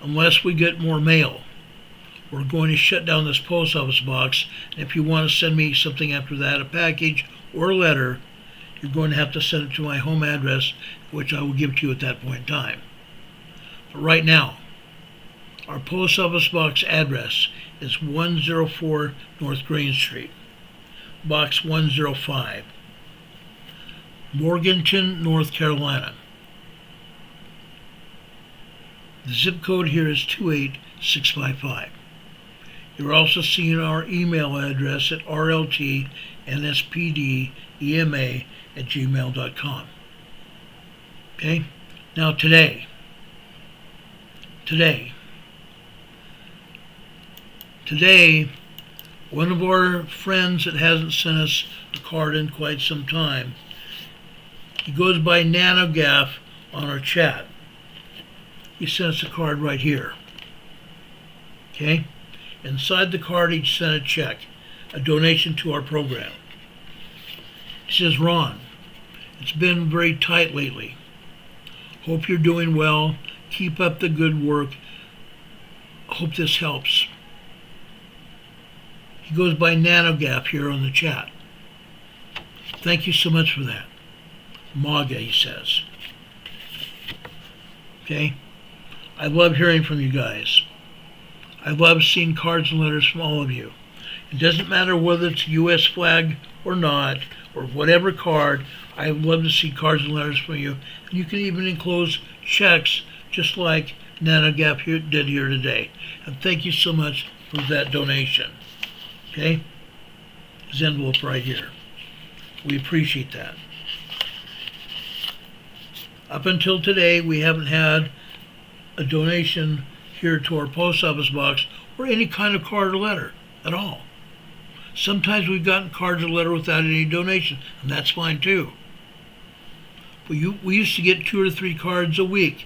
unless we get more mail, we're going to shut down this post office box. And if you want to send me something after that, a package or a letter, you're going to have to send it to my home address, which I will give to you at that point in time. But right now, our post office box address is 104 North Green Street, Box 105, Morganton, North Carolina. The zip code here is 28655. You're also seeing our email address at rltnspdema@gmail.com. Okay? Now today, one of our friends that hasn't sent us a card in quite some time, he goes by NanoGaf on our chat. He sent us a card right here. Okay? Inside the card, he sent a check, a donation to our program. He says, Ron, it's been very tight lately. Hope you're doing well. Keep up the good work. Hope this helps. He goes by NanoGap here on the chat. Thank you so much for that. MAGA, he says. Okay? I love hearing from you guys. I love seeing cards and letters from all of you. It doesn't matter whether it's a U.S. flag or not, or whatever card. I love to see cards and letters from you. And you can even enclose checks, just like Nana Gap here did here today. And thank you so much for that donation. Okay? His envelope right here. We appreciate that. Up until today, we haven't had a donation here to our post office box or any kind of card or letter at all. Sometimes we've gotten cards or letter without any donation, and that's fine too. But we used to get 2 or 3 cards a week,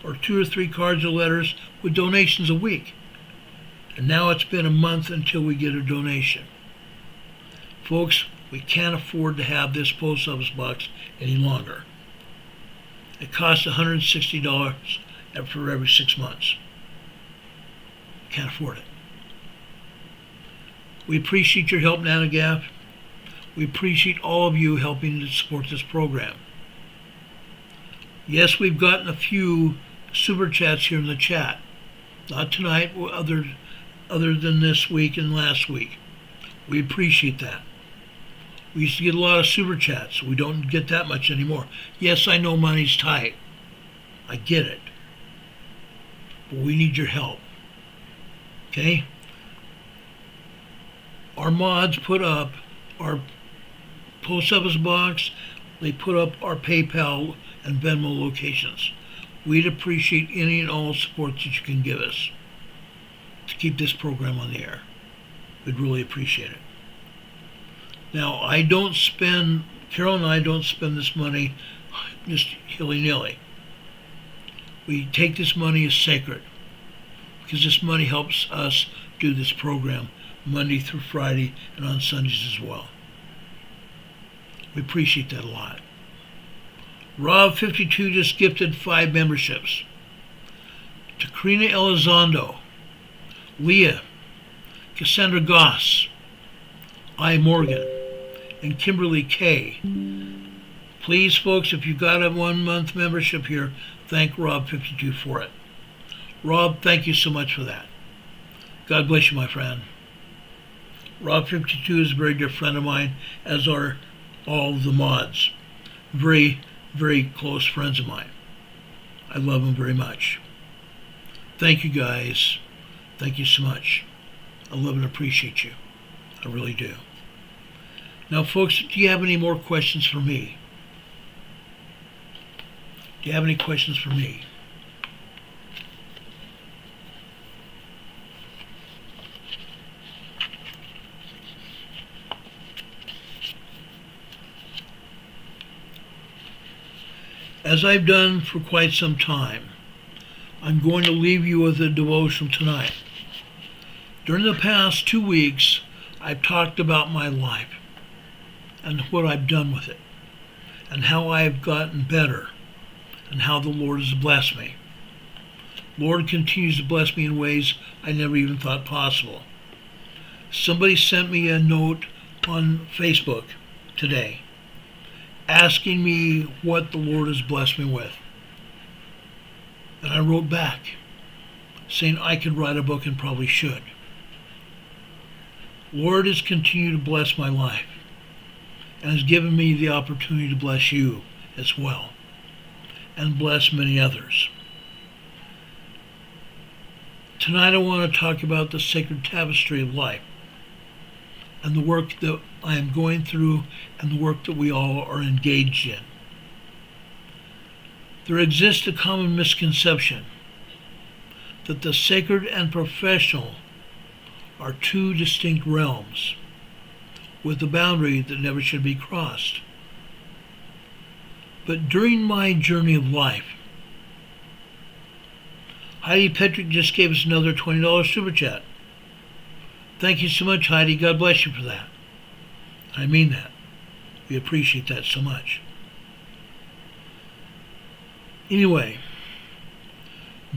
or 2 or 3 cards or letters with donations a week. And now it's been a month until we get a donation. Folks, we can't afford to have this post office box any longer. It costs $160 for every 6 months. Can't afford it. We appreciate your help, Nana Gap. We appreciate all of you helping to support this program. Yes, we've gotten a few super chats here in the chat. Not tonight, other than this week and last week. We appreciate that. We used to get a lot of super chats. We don't get that much anymore. Yes, I know money's tight. I get it. But we need your help. Okay? Our mods put up our post office box. They put up our PayPal and Venmo locations. We'd appreciate any and all support that you can give us to keep this program on the air. We'd really appreciate it. Now, Carol and I don't spend this money just hilly-nilly. We take this money as sacred because this money helps us do this program Monday through Friday and on Sundays as well. We appreciate that a lot. Rob52 just gifted 5 memberships. To Karina Elizondo, Leah, Cassandra Goss, I. Morgan, and Kimberly K. Please, folks, if you got a 1-month membership here, thank Rob52 for it. Rob, thank you so much for that. God bless you, my friend. Rob52 is a very dear friend of mine, as are all of the mods. Very, very close friends of mine. I love them very much. Thank you, guys. Thank you so much. I love and appreciate you. I really do. Now, folks, do you have any more questions for me? Do you have any questions for me? As I've done for quite some time, I'm going to leave you with a devotion tonight. During the past 2 weeks, I've talked about my life and what I've done with it and how I've gotten better and how the Lord has blessed me. Lord continues to bless me in ways I never even thought possible. Somebody sent me a note on Facebook today asking me what the Lord has blessed me with. And I wrote back saying I could write a book and probably should. Lord has continued to bless my life and has given me the opportunity to bless you as well and bless many others. Tonight I want to talk about the sacred tapestry of life and the work that I am going through and the work that we all are engaged in. There exists a common misconception that the sacred and professional are 2 distinct realms with a boundary that never should be crossed. But during my journey of life, Heidi Petrick just gave us another $20 super chat. Thank you so much, Heidi. God bless you for that. I mean that. We appreciate that so much. Anyway,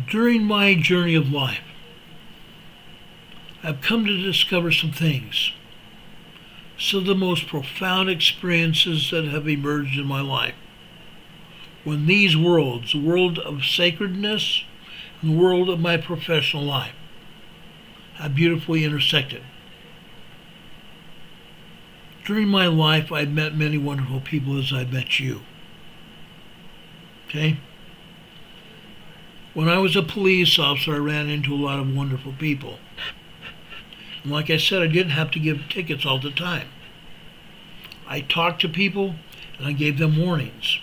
during my journey of life, I've come to discover some things. Some of the most profound experiences that have emerged in my life when these worlds, the world of sacredness and the world of my professional life, have beautifully intersected. During my life, I've met many wonderful people as I've met you. Okay? When I was a police officer, I ran into a lot of wonderful people. And like I said, I didn't have to give tickets all the time. I talked to people and I gave them warnings.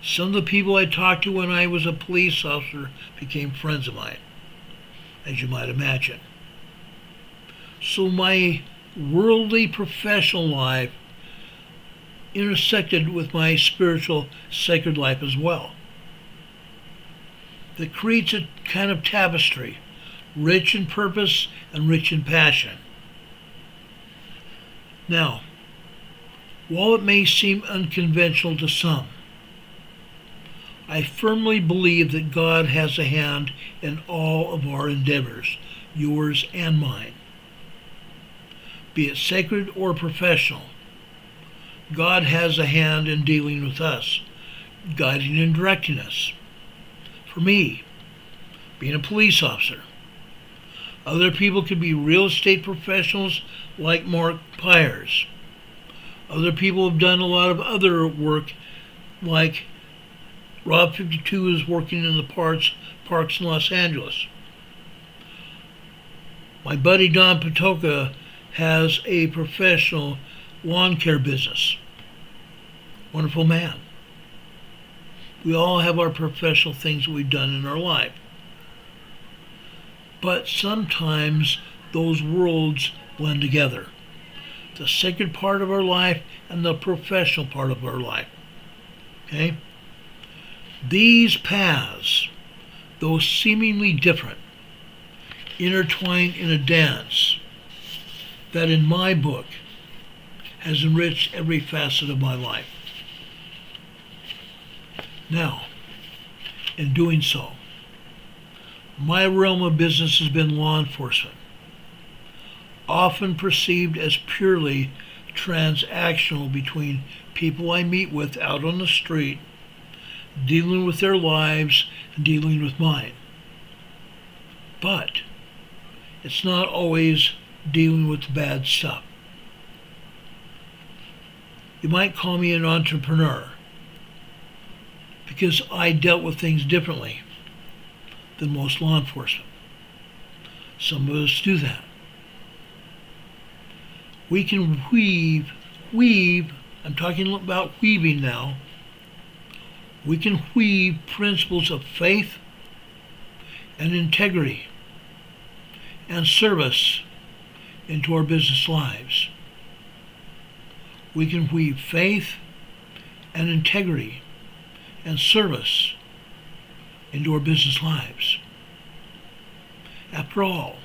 Some of the people I talked to when I was a police officer became friends of mine, as you might imagine. So my worldly professional life intersected with my spiritual sacred life as well. That creates a kind of tapestry, rich in purpose and rich in passion. Now, while it may seem unconventional to some, I firmly believe that God has a hand in all of our endeavors, yours and mine. Be it sacred or professional, God has a hand in dealing with us, guiding and directing us. For me, being a police officer. Other people could be real estate professionals like Mark Pires. Other people have done a lot of other work, like Rob 52 is working in the parks in Los Angeles. My buddy Don Patoka has a professional lawn care business. Wonderful man. We all have our professional things that we've done in our life. But sometimes those worlds blend together. The sacred part of our life and the professional part of our life. Okay? These paths, though seemingly different, intertwine in a dance that in my book has enriched every facet of my life. Now, in doing so, my realm of business has been law enforcement, often perceived as purely transactional between people I meet with out on the street, dealing with their lives and dealing with mine. But it's not always dealing with the bad stuff. You might call me an entrepreneur because I dealt with things differently than most law enforcement. Some of us do that. We can weave, I'm talking about weaving now. We can weave principles of faith and integrity and service into our business lives. We can weave faith and integrity and service into our business lives. After all,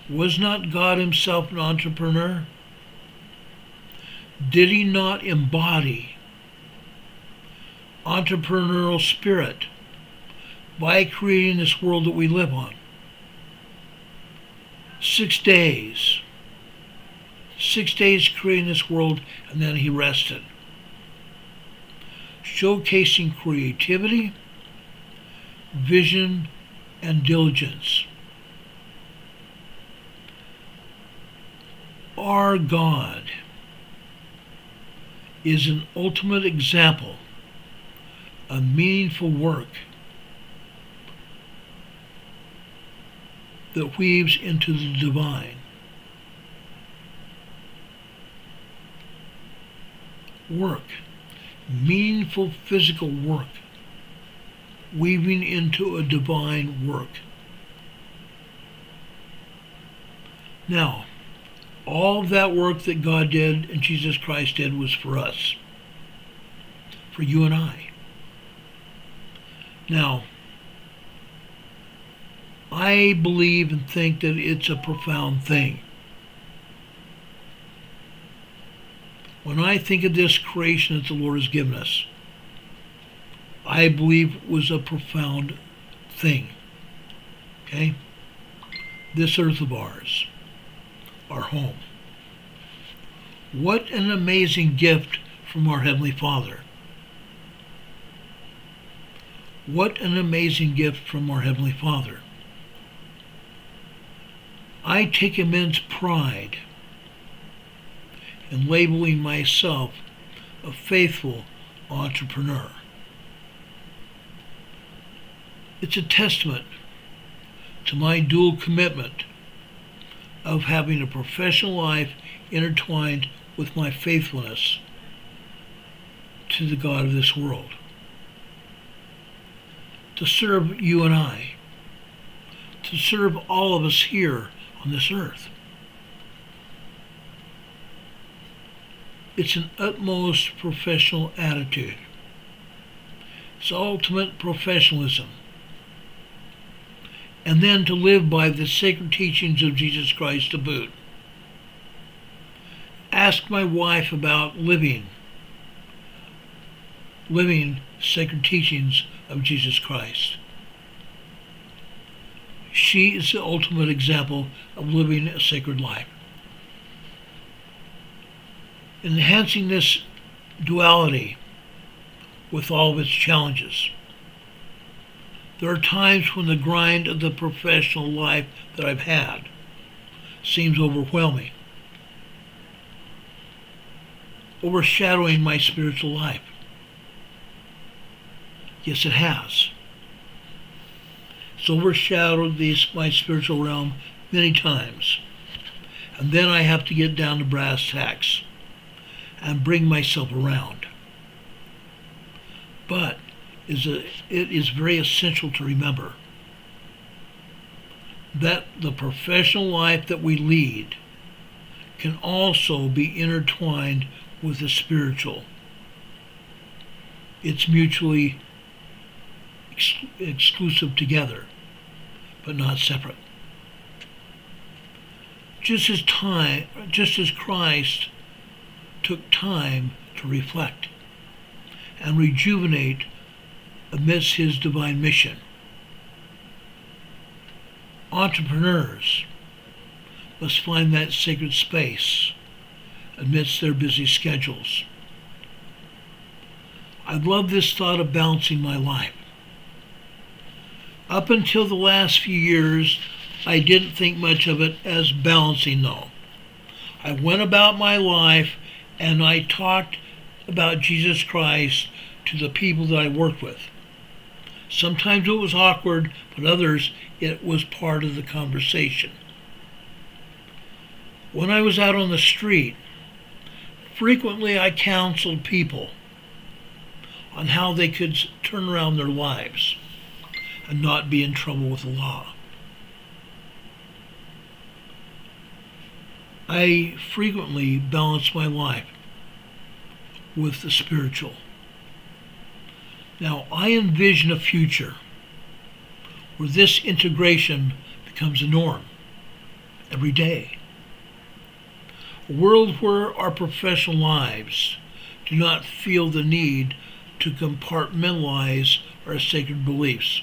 was not God himself an entrepreneur? Did he not embody entrepreneurial spirit by creating this world that we live on? 6 days. 6 days creating this world, and then he rested. Showcasing creativity, vision, and diligence. Our God is an ultimate example of meaningful work that weaves into the divine. Work, meaningful physical work, weaving into a divine work. Now, all of that work that God did and Jesus Christ did was for us, for you and I. Now, I believe and think that it's a profound thing. When I think of this creation that the Lord has given us, I believe it was a profound thing. Okay? This earth of ours, our home. What an amazing gift from our Heavenly Father. What an amazing gift from our Heavenly Father. I take immense pride in labeling myself a faithful entrepreneur. It's a testament to my dual commitment of having a professional life intertwined with my faithfulness to the God of this world. To serve you and I, to serve all of us here on this earth. It's an utmost professional attitude. It's ultimate professionalism. And then to live by the sacred teachings of Jesus Christ to boot. Ask my wife about living sacred teachings of Jesus Christ. She is the ultimate example of living a sacred life. Enhancing this duality with all of its challenges. There are times when the grind of the professional life that I've had seems overwhelming, overshadowing my spiritual life. Yes, it has. It's overshadowed my spiritual realm many times. And then I have to get down to brass tacks and bring myself around. But it is very essential to remember that the professional life that we lead can also be intertwined with the spiritual. It's mutually exclusive together, but not separate. Just as Christ took time to reflect and rejuvenate amidst his divine mission, entrepreneurs must find that sacred space amidst their busy schedules. I love this thought of balancing my life. Up until the last few years, I didn't think much of it as balancing, though. I went about my life and I talked about Jesus Christ to the people that I worked with. Sometimes it was awkward, but others it was part of the conversation. When I was out on the street, frequently I counseled people on how they could turn around their lives and not be in trouble with the law. I frequently balance my life with the spiritual. Now, I envision a future where this integration becomes a norm every day. A world where our professional lives do not feel the need to compartmentalize our sacred beliefs,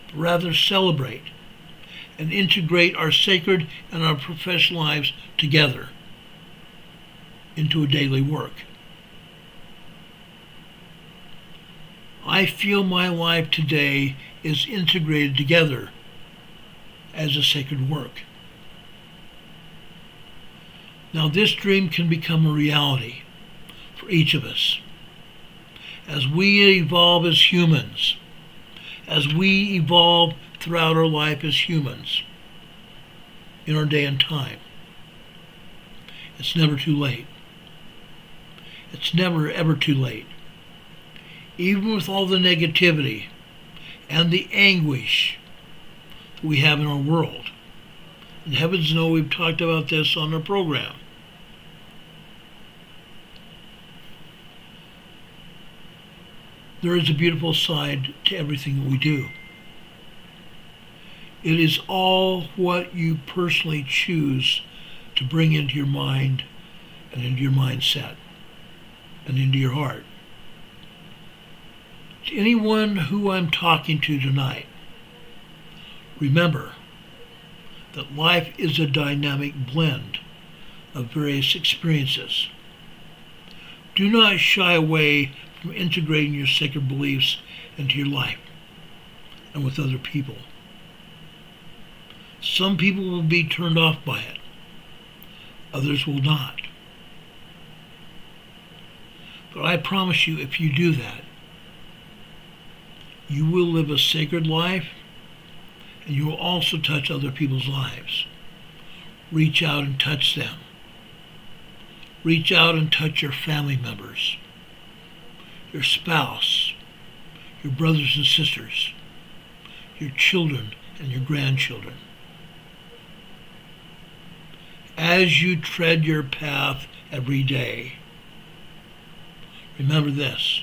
but rather celebrate and integrate our sacred and our professional lives together into a daily work. I feel my life today is integrated together as a sacred work. Now this dream can become a reality for each of us as we evolve as humans, as we evolve throughout our life as humans in our day and time. It's never too late. It's never ever too late. Even with all the negativity and the anguish that we have in our world. And heavens know we've talked about this on our program. There is a beautiful side to everything that we do. It is all what you personally choose to bring into your mind and into your mindset and into your heart. To anyone who I'm talking to tonight, remember that life is a dynamic blend of various experiences. Do not shy away from integrating your sacred beliefs into your life. and with other people. Some people will be turned off by it. Others will not. But I promise you, if you do that, you will live a sacred life, and you will also touch other people's lives. Reach out and touch them. Reach out and touch your family members, your spouse, your brothers and sisters, your children and your grandchildren. As you tread your path every day, remember this,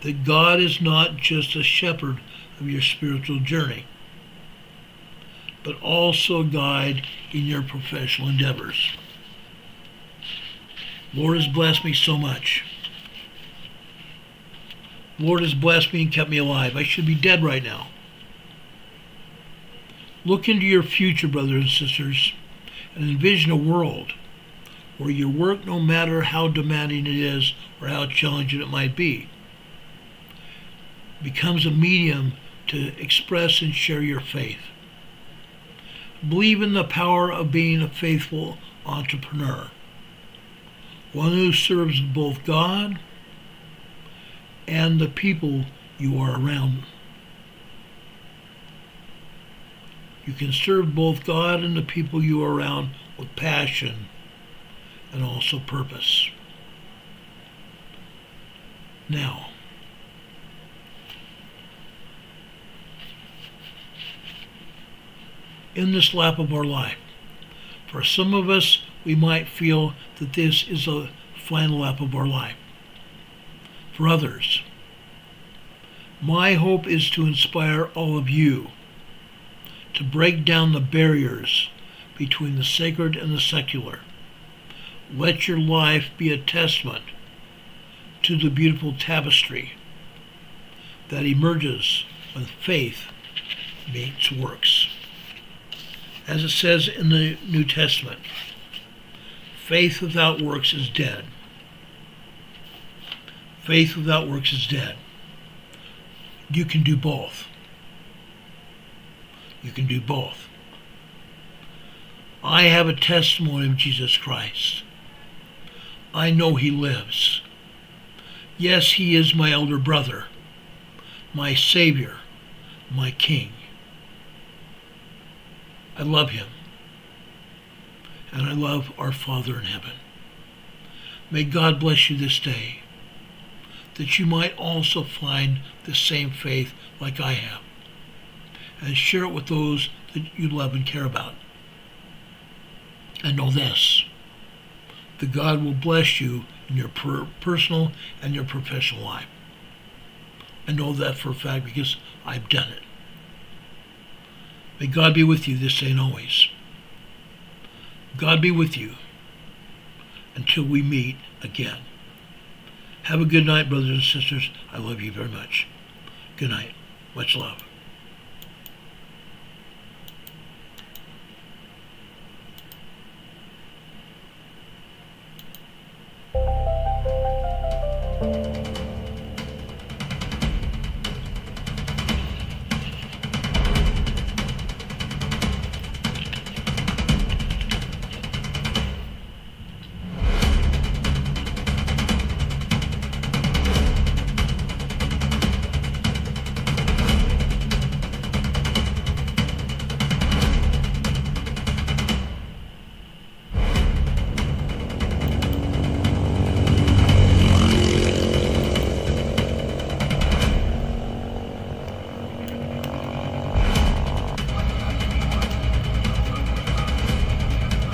that God is not just a shepherd of your spiritual journey, but also a guide in your professional endeavors. Lord has blessed me so much. Lord has blessed me and kept me alive. I should be dead right now. Look into your future, brothers and sisters, and envision a world where your work, no matter how demanding it is or how challenging it might be, becomes a medium to express and share your faith. Believe in the power of being a faithful entrepreneur, one who serves both God and the people you are around. You can serve both God and the people you are around with passion and also purpose. Now, in this lap of our life, for some of us, we might feel that this is a final lap of our life. For others, my hope is to inspire all of you to break down the barriers between the sacred and the secular. Let your life be a testament to the beautiful tapestry that emerges when faith meets works. As it says in the New Testament, faith without works is dead. Faith without works is dead. You can do both. You can do both. I have a testimony of Jesus Christ. I know he lives. Yes, he is my elder brother, my Savior, my King. I love him, and I love our Father in heaven. May God bless you this day, that you might also find the same faith like I have, and share it with those that you love and care about. And know this, that God will bless you in your personal and your professional life. I know that for a fact because I've done it. May God be with you this day and always. God be with you until we meet again. Have a good night, brothers and sisters. I love you very much. Good night. Much love.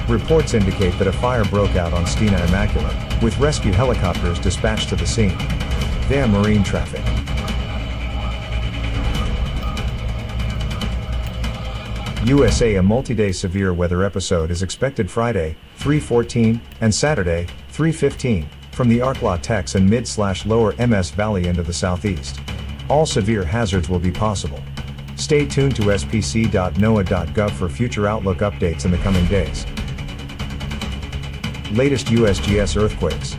Reports indicate that a fire broke out on Stena Immaculate, with rescue helicopters dispatched to the scene. Aveyah marine traffic. USA, a multi-day severe weather episode is expected Friday, 3/14, and Saturday, 3/15, from the ARTIC and mid/lower MS Valley into the southeast. All severe hazards will be possible. Stay tuned to SPC.NOAA.gov for future outlook updates in the coming days. Latest USGS earthquakes.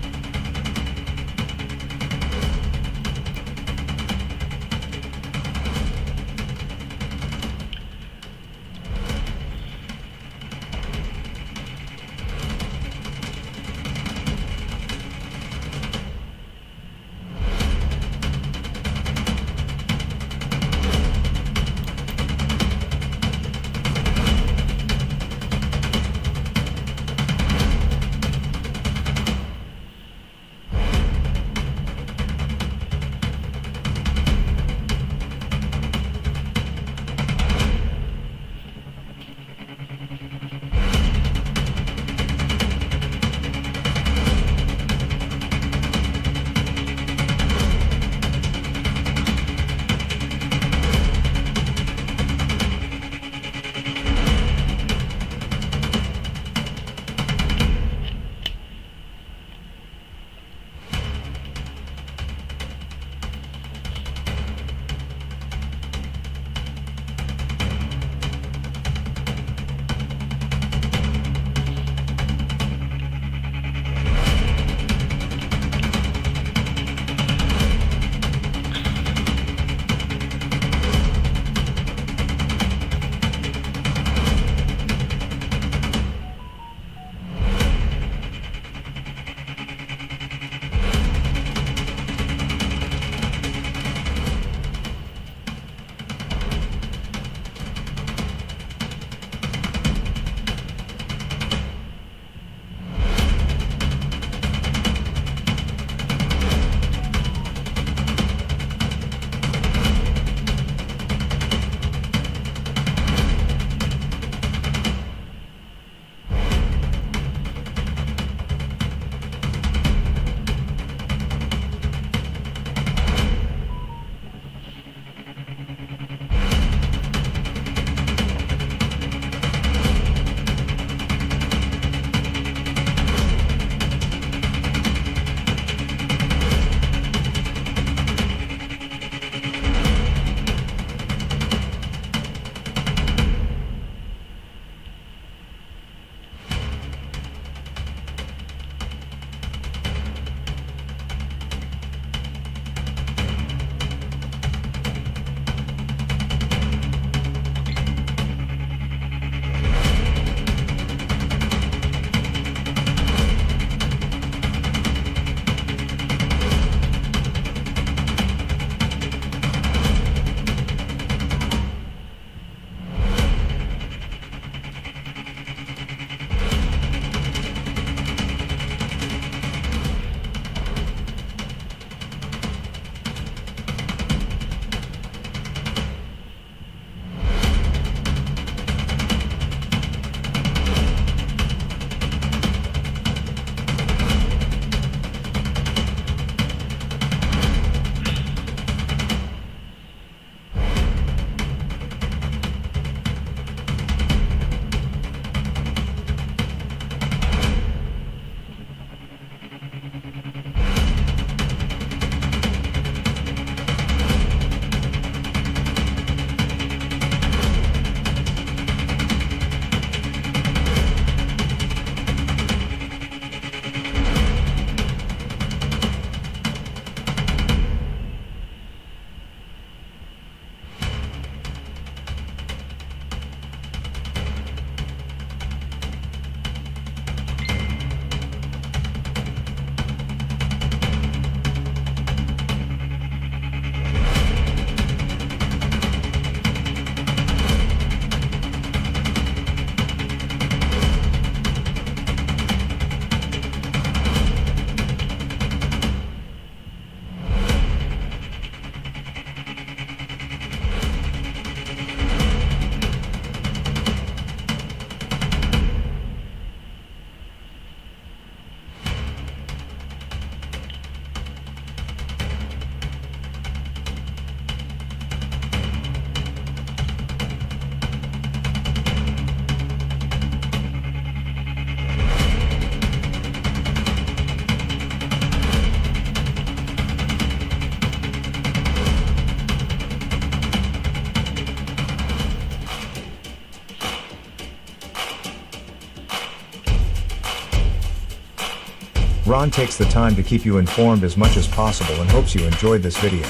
Ron takes the time to keep you informed as much as possible and hopes you enjoyed this video.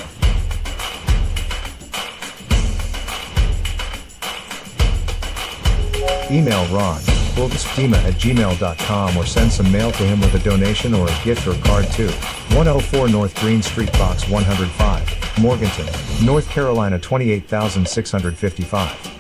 Email Ron, rltnspdema@gmail.com, or send some mail to him with a donation or a gift or card to 104 North Green Street, Box 105, Morganton, North Carolina 28655.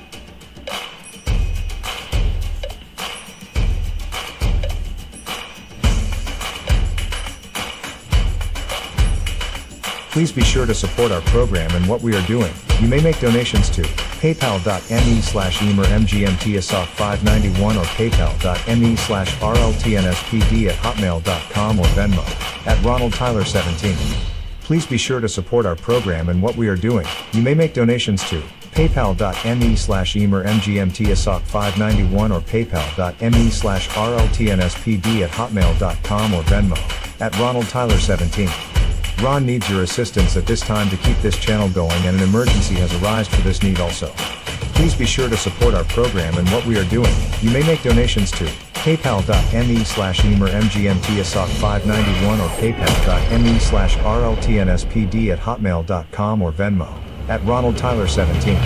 Please be sure to support our program and what we are doing. You may make donations to paypal.me/emermgmtsop591 or paypal.me/rltnspd@hotmail.com or Venmo @RonaldTyler17. Please be sure to support our program and what we are doing. You may make donations to paypal.me/emermgmtsop591 or paypal.me/rltnspd@hotmail.com or Venmo @RonaldTyler17. Ron needs your assistance at this time to keep this channel going, and an emergency has arisen for this need also. Please be sure to support our program and what we are doing. You may make donations to paypal.me/emermgmtsop591 or paypal.me/rltnspd@hotmail.com or Venmo @RonaldTyler17.